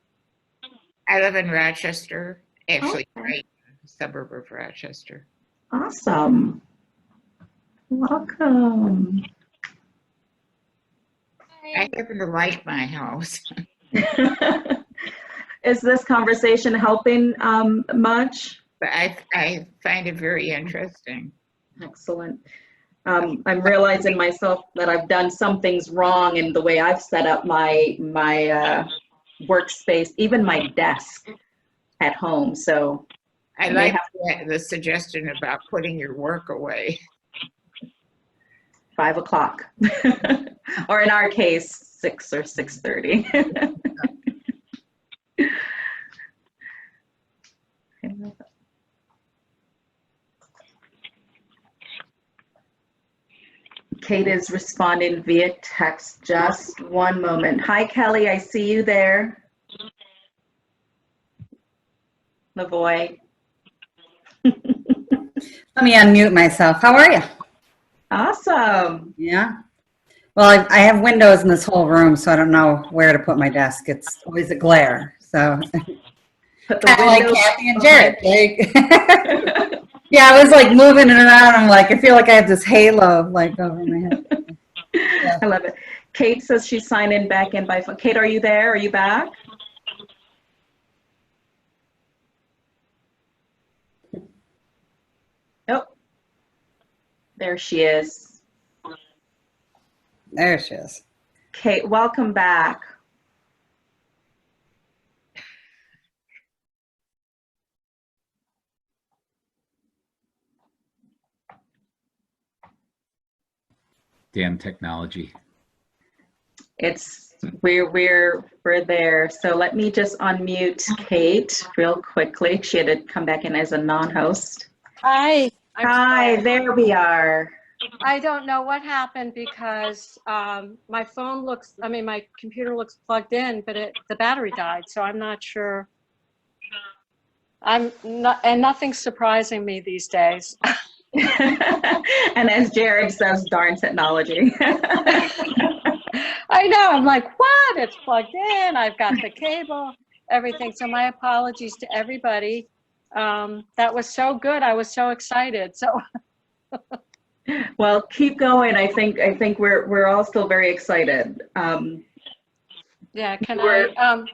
I live in Rochester, actually, Okay. right in the suburb of Rochester. Awesome. Welcome. I happen to like my house. Is this conversation helping much? But I find it very interesting. Excellent. I'm realizing myself that I've done some things wrong in the way I've set up my workspace, even my desk at home. So I like the suggestion about putting your work away. 5 o'clock, or in our case, 6 or 6:30. Kate is responding via text. Just one moment. Hi, Kelly. I see you there. Lavoy. Let me unmute myself. How are you? Awesome. Yeah. Well, I have windows in this whole room, so I don't know where to put my desk. It's always a glare. So Put the kind of like windows Kathy and Jared. Yeah, I was like moving it around. I'm like, I feel like I have this halo like over my head. Yeah. I love it. Kate says she's signed in back in by phone. Kate, are you there? Are you back? Oh, there she is. There she is. Kate, welcome back. Damn technology. It's we're there. So let me just unmute Kate real quickly. She had to come back in as a non-host. Hi. I'm Hi, sorry. there we are. I don't know what happened because my phone looks, I mean, my computer looks plugged in, but the battery died. So I'm not sure. I'm not, and nothing's surprising me these days. And as Jared says, darn technology. I know. I'm like, what? It's plugged in. I've got the cable, everything. So my apologies to everybody. That was so good. I was so excited. So Well, keep going. I think we're all still very excited. yeah, can We're- I?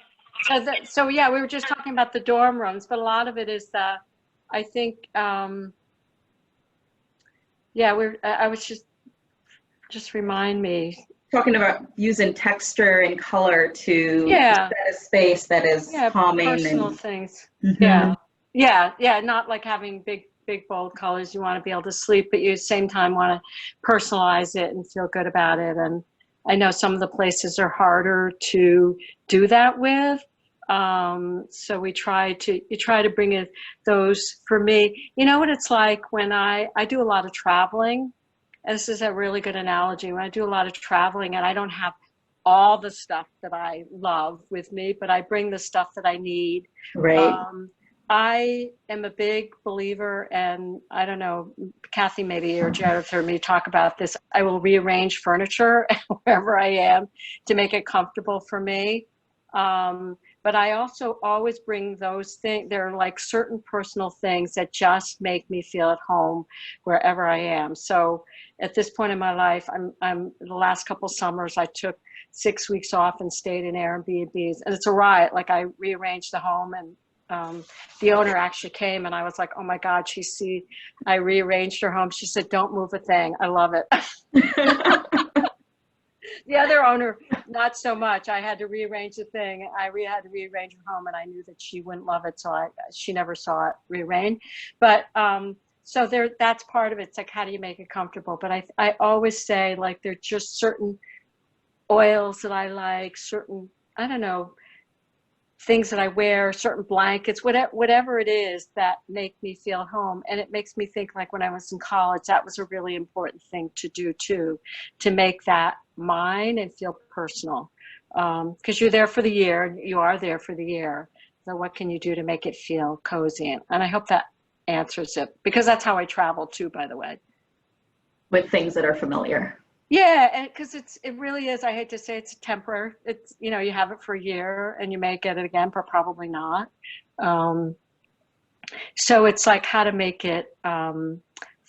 So yeah, we were just talking about the dorm rooms, but a lot of it is that I think, yeah, I was just remind me. Talking about using texture and color to Yeah. set a space that is Yeah, calming personal and things. Mhm. Yeah, not like having big bold colors. You want to be able to sleep, but you at the same time want to personalize it and feel good about it. And I know some of the places are harder to do that with. So you try to bring in those. For me, you know what it's like when I do a lot of traveling. And this is a really good analogy. When I do a lot of traveling and I don't have all the stuff that I love with me, but I bring the stuff that I need. Right. I am a big believer, and I don't know, Kathy maybe or Jared heard me talk about this. I will rearrange furniture wherever I am to make it comfortable for me. But I also always bring those things. There are like certain personal things that just make me feel at home wherever I am. So at this point in my life, I'm the last couple summers I took 6 weeks off and stayed in Airbnbs, and it's a riot. Like I rearranged the home, and the owner actually came, and I was like, oh my God, I rearranged her home. She said, don't move a thing. I love it. The other owner, not so much. I had to rearrange the thing. Had to rearrange her home, and I knew that she wouldn't love it, so she never saw it rearranged. But so that's part of it. It's like, how do you make it comfortable? But I always say, like, there's just certain oils that I like, certain, I don't know, things that I wear, certain blankets, whatever it is that make me feel home. And it makes me think, like, when I was in college, that was a really important thing to do too, to make that mine and feel personal. Because you're there for the year, you are there for the year. So what can you do to make it feel cozy? And I hope that answers it, because that's how I travel too, by the way. With things that are familiar. Yeah, and because it really is. I hate to say it's temporary. It's, you know, you have it for a year and you may get it again, but probably not. So it's like how to make it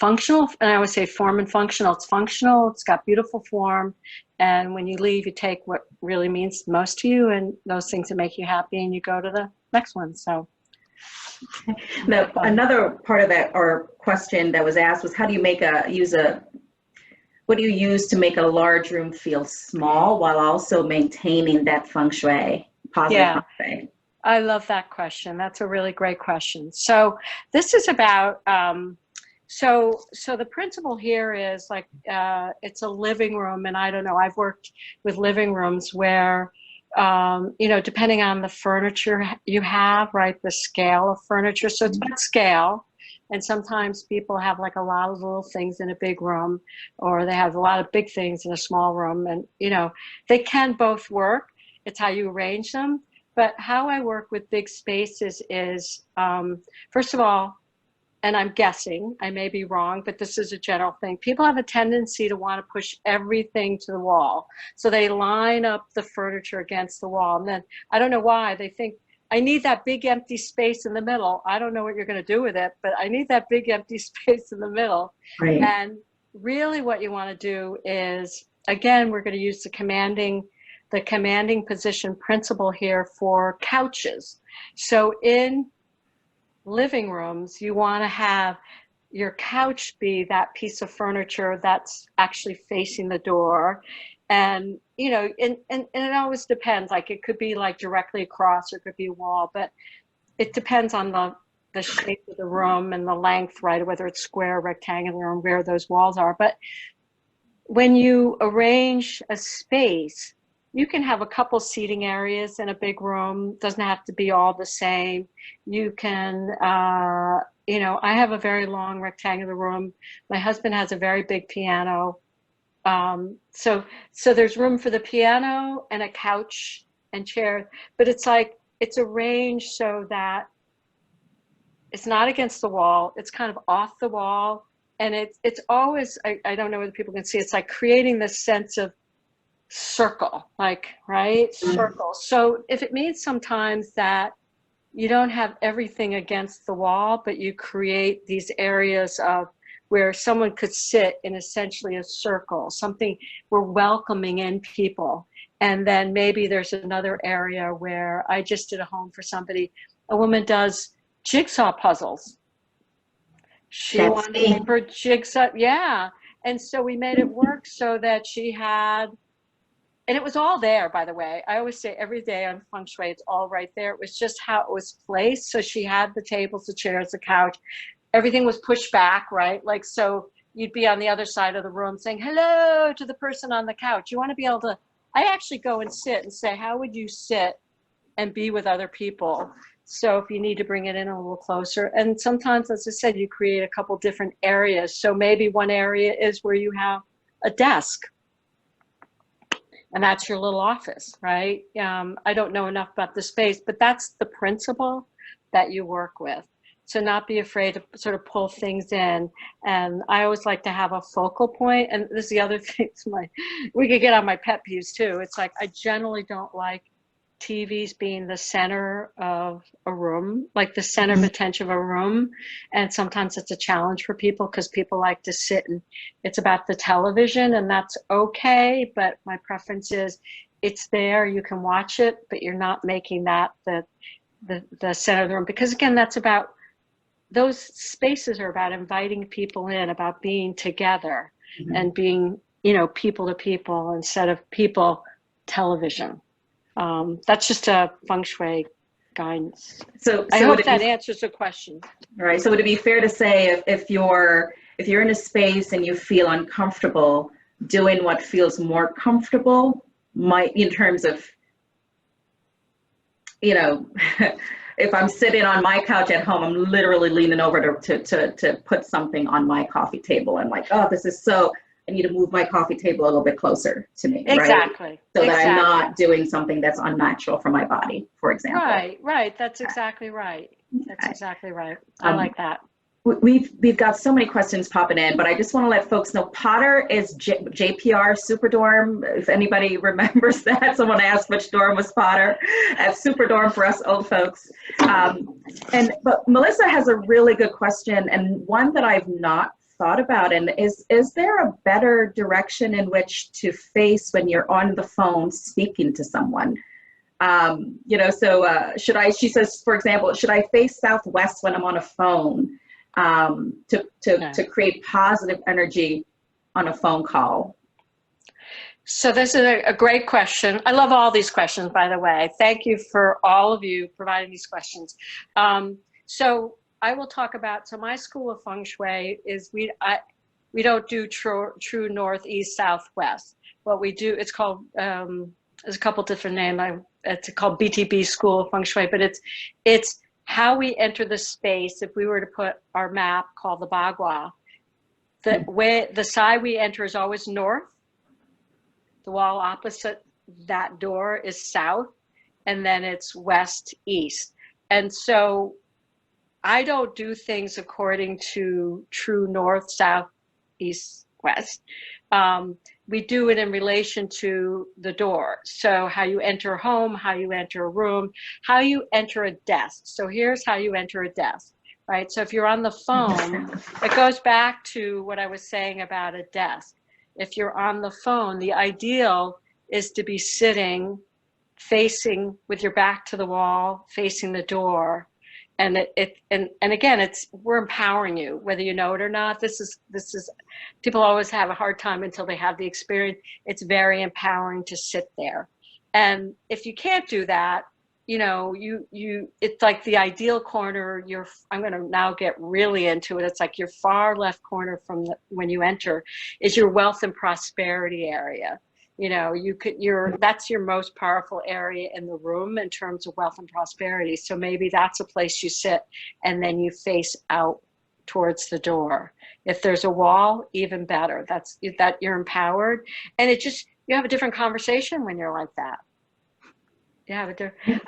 functional. And I always say form and functional. It's functional. It's got beautiful form. And when you leave, you take what really means most to you and those things that make you happy, and you go to the next one. So. Now, another part of that or question that was asked was, how do you what do you use to make a large room feel small while also maintaining that feng shui, positive Yeah. feng shui? I love that question. That's a really great question. So this is about, so the principle here is like, it's a living room. And I don't know, I've worked with living rooms where, you know, depending on the furniture you have, right, the scale of furniture. So it's about scale. And sometimes people have like a lot of little things in a big room, or they have a lot of big things in a small room. And, you know, they can both work. It's how you arrange them. But how I work with big spaces is, first of all, and I'm guessing, I may be wrong, but this is a general thing. People have a tendency to want to push everything to the wall. So they line up the furniture against the wall. And then I don't know why they think I need that big empty space in the middle. I don't know what you're going to do with it, but I need that big empty space in the middle. Right. And really what you want to do is, again, we're going to use the commanding position principle here for couches. So in living rooms, you want to have your couch be that piece of furniture that's actually facing the door. And, you know, and it always depends. Like it could be like directly across, or it could be a wall, but it depends on the shape of the room and the length, right? Whether it's square, rectangular, and where those walls are. But when you arrange a space, you can have a couple seating areas in a big room. Doesn't have to be all the same. You can, you know, I have a very long rectangular room. My husband has a very big piano. So there's room for the piano and a couch and chair, but it's like, it's arranged so that it's not against the wall. It's kind of off the wall. And it's always, I don't know whether people can see, it's like creating this sense of circle, like, right? Circle. So if it means sometimes that you don't have everything against the wall, but you create these areas of where someone could sit in essentially a circle, something we're welcoming in people. And then maybe there's another area where I just did a home for somebody. A woman does jigsaw puzzles. She wanted to keep her jigsaw, yeah. And so we made it work so that she had, and it was all there, by the way. I always say every day on Feng Shui, it's all right there. It was just how it was placed. So she had the tables, the chairs, the couch. Everything was pushed back, right? Like, so you'd be on the other side of the room saying hello to the person on the couch. You want to be able to, I actually go and sit and say, how would you sit and be with other people? So if you need to bring it in a little closer. And sometimes, as I said, you create a couple different areas. So maybe one area is where you have a desk. And that's your little office, right? I don't know enough about the space, but that's the principle that you work with. So not be afraid to sort of pull things in. And I always like to have a focal point. And this is the other thing, we could get on my pet peeves too. It's like, I generally don't like TVs being the center of a room, like the center of attention of a room. And sometimes it's a challenge for people because people like to sit and it's about the television, and that's okay. But my preference is it's there, you can watch it, but you're not making that the center of the room. Because again, that's about, those spaces are about inviting people in, about being together and being, you know, people to people instead of people television. That's just a Feng Shui guidance. So I hope that answers the question. All right. So would it be fair to say if you're in a space and you feel uncomfortable, doing what feels more comfortable might, in terms of, you know, if I'm sitting on my couch at home, I'm literally leaning over to put something on my coffee table. I'm like, oh, this is so, I need to move my coffee table a little bit closer to me. Exactly. Right? So that I'm not doing something that's unnatural for my body, for example. Right. That's exactly right. That's exactly right. I like that. We've got so many questions popping in, but I just want to let folks know Potter is JPR Superdorm. If anybody remembers that, someone asked which dorm was Potter. Superdorm for us old folks. But Melissa has a really good question, and one that I've not thought about. And is there a better direction in which to face when you're on the phone speaking to someone? You know, so she says, for example, should I face southwest when I'm on a phone? To create positive energy on a phone call? So this is a great question. I love all these questions, by the way. Thank you for all of you providing these questions. So I will talk about, so my school of Feng Shui is we don't do true north, east, south, west. What we do, it's called, there's a couple different names. It's called BTB School of Feng Shui, but it's how we enter the space. If we were to put our map called the Bagua, the side we enter is always north. The wall opposite that door is south, and then it's west, east. And so I don't do things according to true north, south, east, west. we do it in relation to the door. So how you enter a home, how you enter a room, how you enter a desk. So here's how you enter a desk, right? So if you're on the phone, it goes back to what I was saying about a desk. If you're on the phone, the ideal is to be sitting, facing with your back to the wall, facing the door. And and again, we're empowering you, whether you know it or not. This is people always have a hard time until they have the experience. It's very empowering to sit there. And if you can't do that, it's like the ideal corner. I'm going to now get really into it. It's like your far left corner when you enter is your wealth and prosperity area. That's your most powerful area in the room in terms of wealth and prosperity. So maybe that's a place you sit and then you face out towards the door. If there's a wall, even better. That you're empowered, and you have a different conversation when you're like that. You have a different.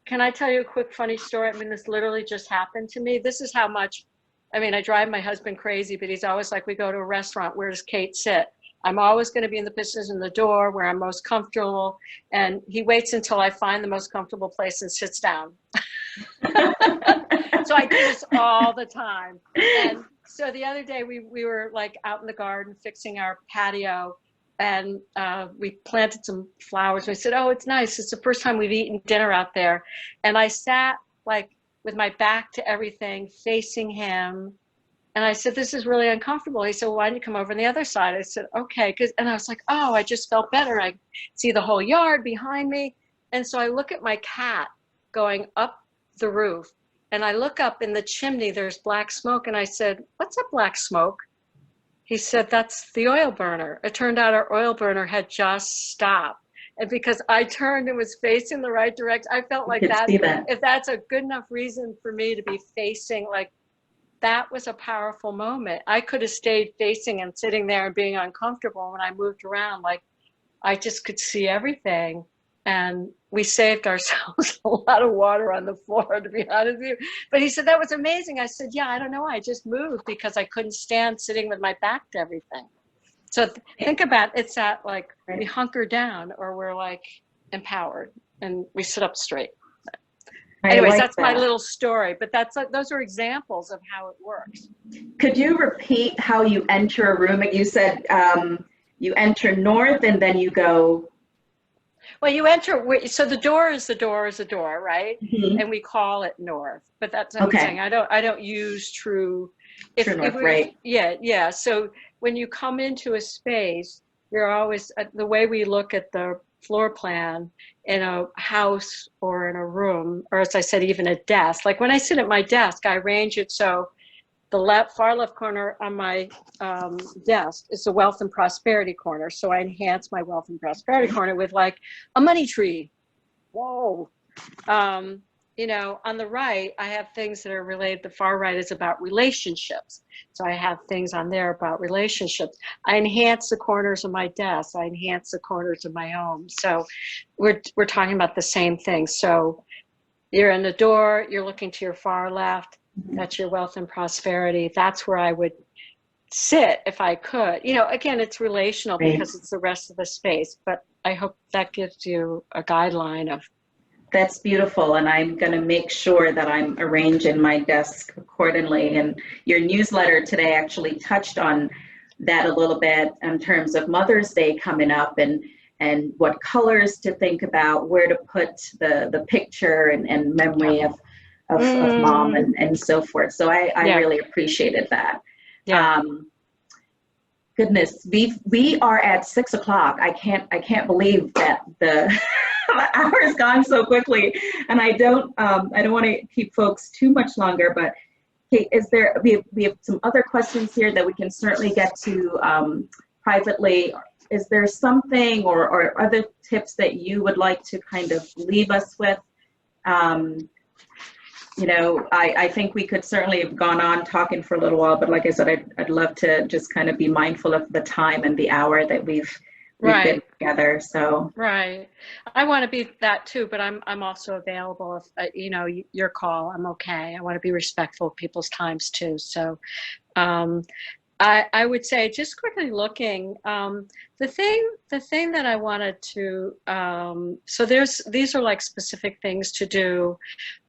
Can I tell you a quick funny story? I mean, this literally just happened to me. This is how much. I mean, I drive my husband crazy, but he's always like, we go to a restaurant. Where does Kate sit? I'm always going to be in the position in the door where I'm most comfortable. And he waits until I find the most comfortable place and sits down. So I do this all the time. And so the other day we were like out in the garden fixing our patio, and we planted some flowers. We said, oh, it's nice. It's the first time we've eaten dinner out there. And I sat like with my back to everything, facing him. And I said, this is really uncomfortable. He said, well, why don't you come over on the other side? I said, okay. And I was like, oh, I just felt better. I see the whole yard behind me. And so I look at my cat going up the roof, and I look up in the chimney, there's black smoke. And I said, what's that black smoke? He said, that's the oil burner. It turned out our oil burner had just stopped. And because I turned and was facing the right direction, I felt like that. If that's a good enough reason for me to be facing, like, that was a powerful moment. I could have stayed facing and sitting there and being uncomfortable. When I moved around, like, I just could see everything. And we saved ourselves a lot of water on the floor, to be honest with you. But he said, that was amazing. I said, yeah, I don't know. I just moved because I couldn't stand sitting with my back to everything. So think about it's that, like, we hunker down or we're like empowered and we sit up straight. Anyways, that's my little story, but those are examples of how it works. Could you repeat how you enter a room? You said you enter north and then you go. Well, you enter, so the door is the door, right? Mm-hmm. And we call it north, but that's what I'm saying. I don't use true north, right? Yeah. So when you come into a space, you're always, the way we look at the floor plan in a house or in a room, or as I said, even a desk. Like when I sit at my desk, I arrange it so the far left corner on my desk is the wealth and prosperity corner. So I enhance my wealth and prosperity corner with like a money tree. Whoa. On the right, I have things that are related. The far right is about relationships. So I have things on there about relationships. I enhance the corners of my desk. I enhance the corners of my home. So we're talking about the same thing. So you're in the door, you're looking to your far left. That's your wealth and prosperity. That's where I would sit if I could. Again, it's relational because it's the rest of the space, but I hope that gives you a guideline of. That's beautiful, and I'm going to make sure that I'm arranging my desk accordingly. And your newsletter today actually touched on that a little bit in terms of Mother's Day coming up and what colors to think about, where to put the picture and memory of mom and so forth. So I really appreciated that. Yeah. Goodness, we are at 6 o'clock. I can't believe that the hour has gone so quickly, and I don't want to keep folks too much longer. But Kate, we have some other questions here that we can certainly get to privately. Is there something or other tips that you would like to kind of leave us with? I think we could certainly have gone on talking for a little while, but like I said, I'd love to just kind of be mindful of the time and the hour that we've been together. So right, I want to be that too, but I'm also available if your call. I'm okay. I want to be respectful of people's times too. So, I would say, just quickly looking, the thing that I wanted to, so these are like specific things to do.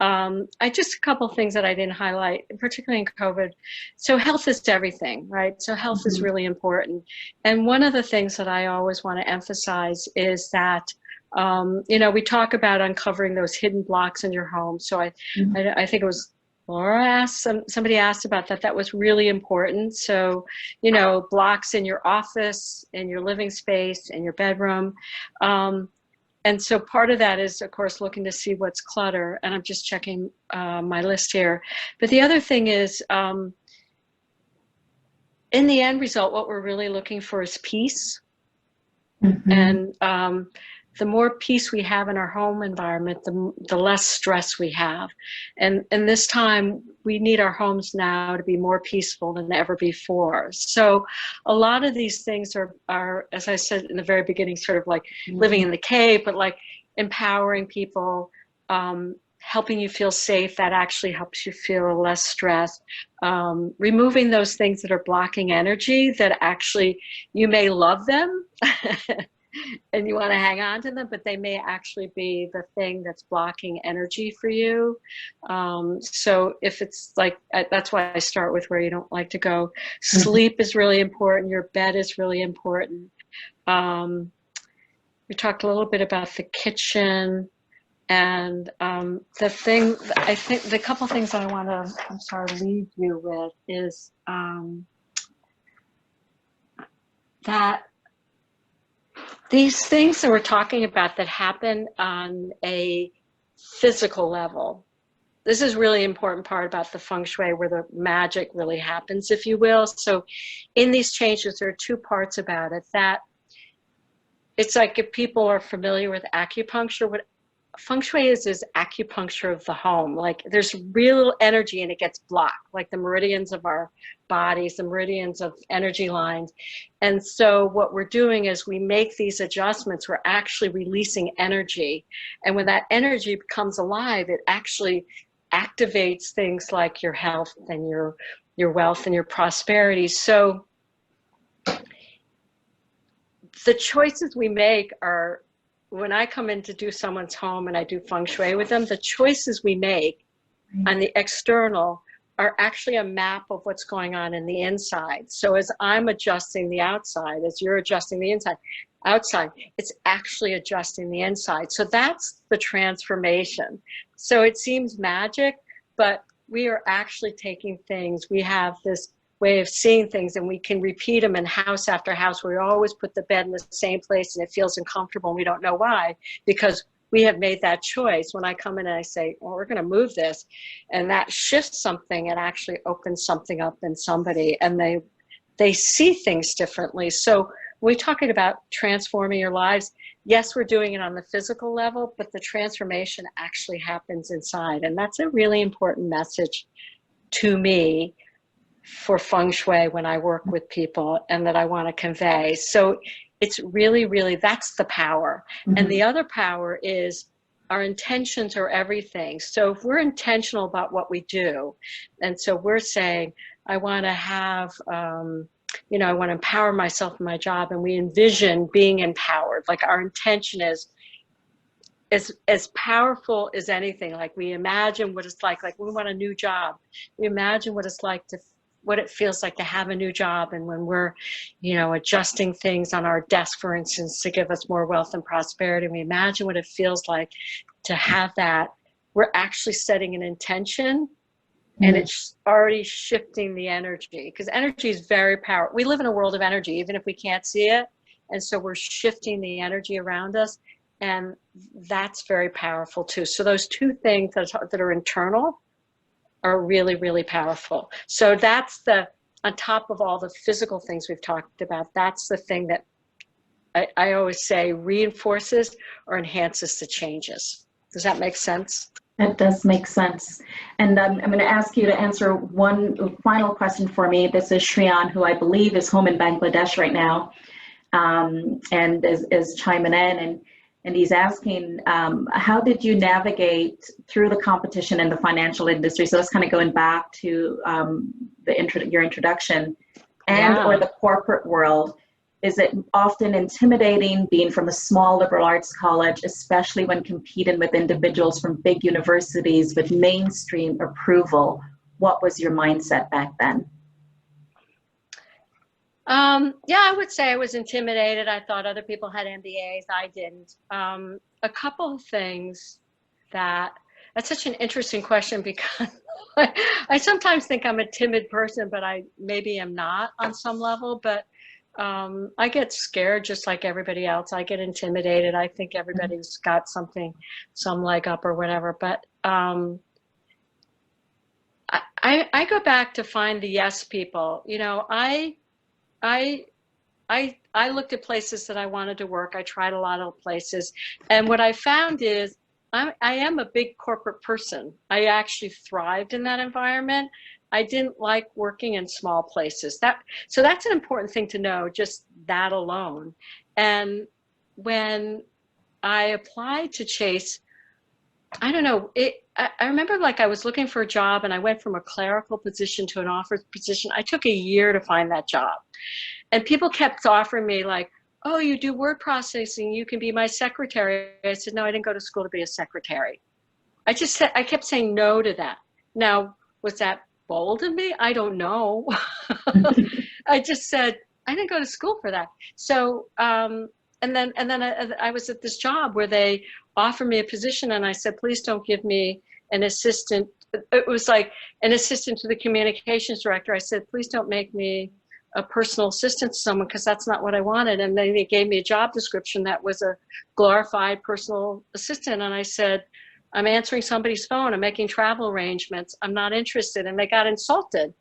Just a couple things that I didn't highlight, particularly in COVID. So health is everything, right? So health is really important. And one of the things that I always want to emphasize is that, we talk about uncovering those hidden blocks in your home. So I think it was Laura asked, somebody asked about that. That was really important. So, blocks in your office, in your living space, in your bedroom. And so part of that is, of course, looking to see what's clutter. And I'm just checking my list here. But the other thing is, in the end result, what we're really looking for is peace. And the more peace we have in our home environment, the less stress we have. And this time, we need our homes now to be more peaceful than ever before. So a lot of these things are, as I said in the very beginning, sort of like living in the cave, but like empowering people, helping you feel safe. That actually helps you feel less stressed. Removing those things that are blocking energy, that actually you may love them and you want to hang on to them, but they may actually be the thing that's blocking energy for you. So if it's like, that's why I start with where you don't like to go. Sleep is really important. Your bed is really important. We talked a little bit about the kitchen. And I think the couple things that I want to, leave you with is that these things that we're talking about that happen on a physical level, this is really important part about the Feng Shui, where the magic really happens, if you will. So in these changes, there are two parts about it. That it's like, if people are familiar with acupuncture, what Feng Shui is acupuncture of the home. Like, there's real energy and it gets blocked, like the meridians of our bodies, the meridians of energy lines. And so what we're doing is we make these adjustments. We're actually releasing energy. And when that energy becomes alive, it actually activates things like your health and your wealth and your prosperity. So the choices we make are, when I come in to do someone's home and I do Feng Shui with them, the choices we make on the external are actually a map of what's going on in the inside. So as I'm adjusting the outside, as you're adjusting the outside, it's actually adjusting the inside. So that's the transformation. So it seems magic, but we are actually taking things. We have this way of seeing things, and we can repeat them in house after house. We always put the bed in the same place and it feels uncomfortable, and we don't know why, because we have made that choice. When I come in and I say, well, we're going to move this, and that shifts something, it actually opens something up in somebody, and they see things differently. So when we're talking about transforming your lives, yes, we're doing it on the physical level, but the transformation actually happens inside. And that's a really important message to me for Feng Shui when I work with people, and that I want to convey. So it's really, really, that's the power. And the other power is our intentions are everything. So if we're intentional about what we do, and so we're saying, I want to have, I want to empower myself in my job, and we envision being empowered. Like, our intention is as powerful as anything. Like, we imagine what it's like we want a new job. We imagine what it's like what it feels like to have a new job. And when we're, adjusting things on our desk, for instance, to give us more wealth and prosperity, we imagine what it feels like to have that. We're actually setting an intention, and it's already shifting the energy, because energy is very powerful. We live in a world of energy, even if we can't see it. And so we're shifting the energy around us, and that's very powerful too. So those two things that are internal are really, really powerful. So that's on top of all the physical things we've talked about, that's the thing that I always say reinforces or enhances the changes. Does that make sense? That does make sense. And I'm going to ask you to answer one final question for me. This is Shriyan, who I believe is home in Bangladesh right now, and is chiming in. And he's asking, how did you navigate through the competition in the financial industry? So that's kind of going back to your introduction. and or the corporate world? Is it often intimidating being from a small liberal arts college, especially when competing with individuals from big universities with mainstream approval? What was your mindset back then? Yeah, I would say I was intimidated. I thought other people had MBAs. I didn't. A couple of things that's such an interesting question, because I sometimes think I'm a timid person, but I maybe am not on some level. But I get scared just like everybody else. I get intimidated. I think everybody's got something, some leg up or whatever. But I go back to find the yes people. You know, I looked at places that I wanted to work. I tried a lot of places. And what I found is I am a big corporate person. I actually thrived in that environment. I didn't like working in small places. So that's an important thing to know, just that alone. And when I applied to Chase, I don't know, I remember like I was looking for a job and I went from a clerical position to an office position. I took a year to find that job. And people kept offering me like, oh, you do word processing, you can be my secretary. I said, no, I didn't go to school to be a secretary. I kept saying no to that. Now, was that bold of me? I don't know. I just said, I didn't go to school for that. So, and then I was at this job where they offered me a position and I said, please don't give me an assistant. It was like an assistant to the communications director. I said, please don't make me a personal assistant to someone, because that's not what I wanted. And then they gave me a job description that was a glorified personal assistant. And I said, I'm answering somebody's phone. I'm making travel arrangements. I'm not interested. And they got insulted.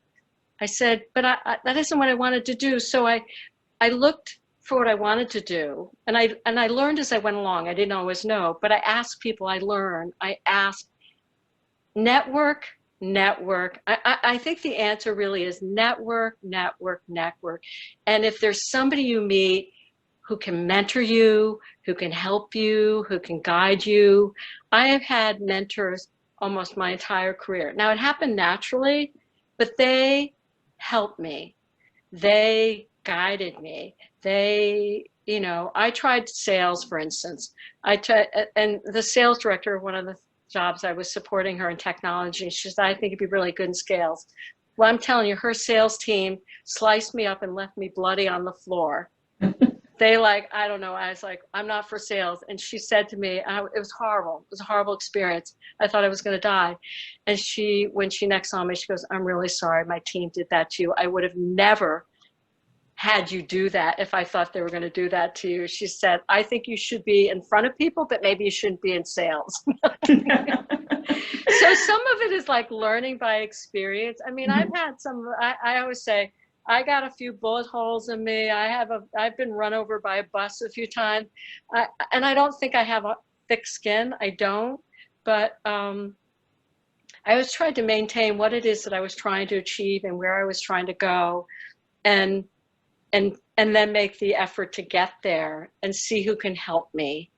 I said, but that isn't what I wanted to do. So I looked for what I wanted to do. And I learned as I went along. I didn't always know, but I asked people, I learned. I asked, network. I think the answer really is network. And if there's somebody you meet who can mentor you, who can help you, who can guide you. I have had mentors almost my entire career. Now, it happened naturally, but they helped me. They guided me. I tried sales, for instance. And the sales director of one of the jobs, I was supporting her in technology. She said, I think you'd be really good in sales. Well, I'm telling you, her sales team sliced me up and left me bloody on the floor. I don't know. I was like, I'm not for sales. And she said to me, it was horrible. It was a horrible experience. I thought I was going to die. And when she next saw me, she goes, I'm really sorry. My team did that to you. I would have never had you do that if I thought they were going to do that to you. She said, I think you should be in front of people, but maybe you shouldn't be in sales. So some of it is like learning by experience. I mean, I've had I always say, I got a few bullet holes in me. I've been run over by a bus a few times. And I don't think I have a thick skin. I don't. But I was trying to maintain what it is that I was trying to achieve and where I was trying to go. And then make the effort to get there and see who can help me.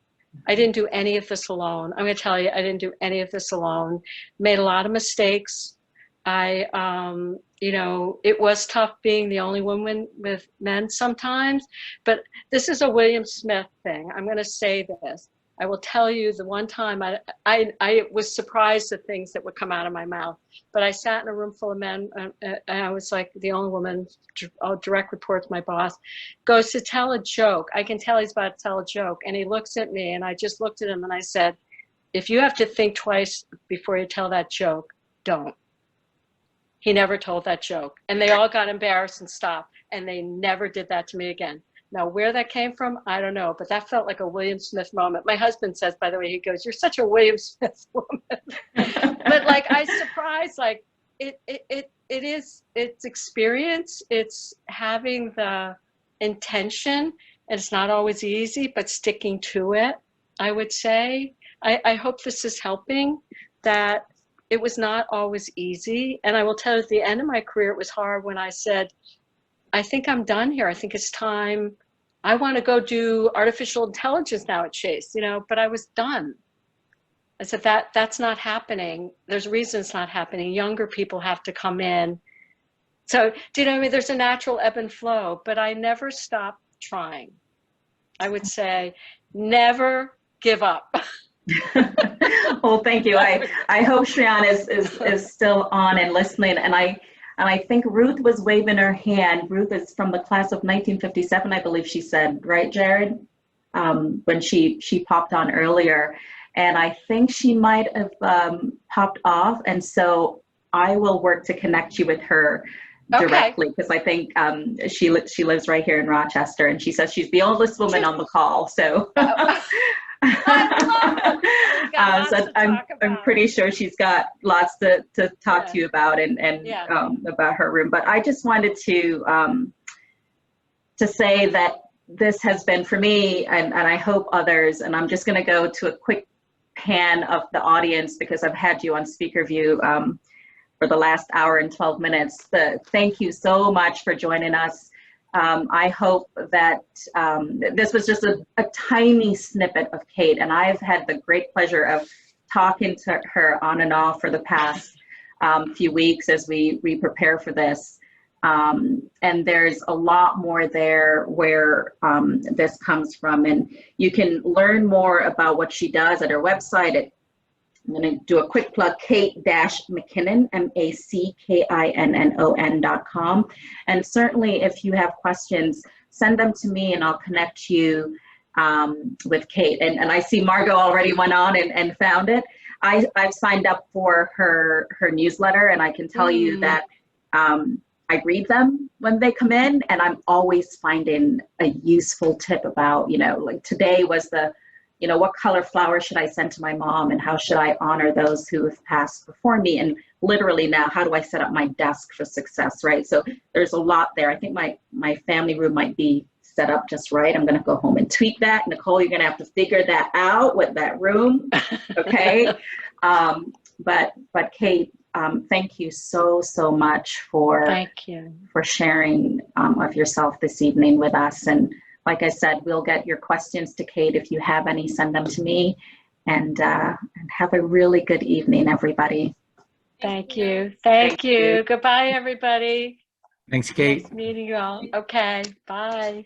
I didn't do any of this alone. I'm going to tell you, I didn't do any of this alone. Made a lot of mistakes. It was tough being the only woman with men sometimes, but this is a William Smith thing. I'm going to say this. I will tell you the one time I was surprised at things that would come out of my mouth, but I sat in a room full of men and I was like the only woman, direct report to my boss, goes to tell a joke. I can tell he's about to tell a joke. And he looks at me and I just looked at him and I said, if you have to think twice before you tell that joke, don't. He never told that joke. And they all got embarrassed and stopped. And they never did that to me again. Now, where that came from, I don't know, but that felt like a William Smith moment. My husband says, by the way, he goes, you're such a William Smith woman. But like, I surprised, like it's experience. It's having the intention, and it's not always easy, but sticking to it, I would say. I hope this is helping, that it was not always easy. And I will tell you, at the end of my career, it was hard when I said, I think I'm done here. I think it's time. I want to go do artificial intelligence now at Chase, but I was done. I said, that's not happening. There's a reason it's not happening. Younger people have to come in, So, do you know, I mean, there's a natural ebb and flow, but I never stop trying. I would say never give up. Well, thank you. I hope Shreyan is still on and listening. And I think Ruth was waving her hand. Ruth is from the class of 1957, I believe she said, right, Jared? When she popped on earlier. And I think she might have popped off. And so I will work to connect you with her directly, because I think she lives right here in Rochester, and she says she's the oldest woman on the call. So, so I'm pretty sure she's got lots to talk to you about and about her room. But I just wanted to say that this has been for me, and I hope others. And I'm just going to go to a quick pan of the audience because I've had you on speaker view for the last hour and 12 minutes. Thank you so much for joining us. I hope that this was just a tiny snippet of Kate, and I've had the great pleasure of talking to her on and off for the past few weeks as we prepare for this. And there's a lot more there where this comes from, and you can learn more about what she does at her website. I'm going to do a quick plug, Kate-MacKinnon, MacKinnon.com. And certainly if you have questions, send them to me and I'll connect you with Kate. And I see Margot already went on and found it. I've signed up for her newsletter, and I can tell you that I read them when they come in, and I'm always finding a useful tip about, like today was what color flowers should I send to my mom, and how should I honor those who have passed before me? And literally now, how do I set up my desk for success, right? So there's a lot there. I think my family room might be set up just right. I'm gonna go home and tweak that. Nicole, you're gonna have to figure that out with that room, okay? But Kate, thank you so much for sharing of yourself this evening with us. And like I said, we'll get your questions to Kate. If you have any, send them to me. And have a really good evening, everybody. Thank you. Thank you. Goodbye, everybody. Thanks, Kate. Nice meeting you all. Okay, bye.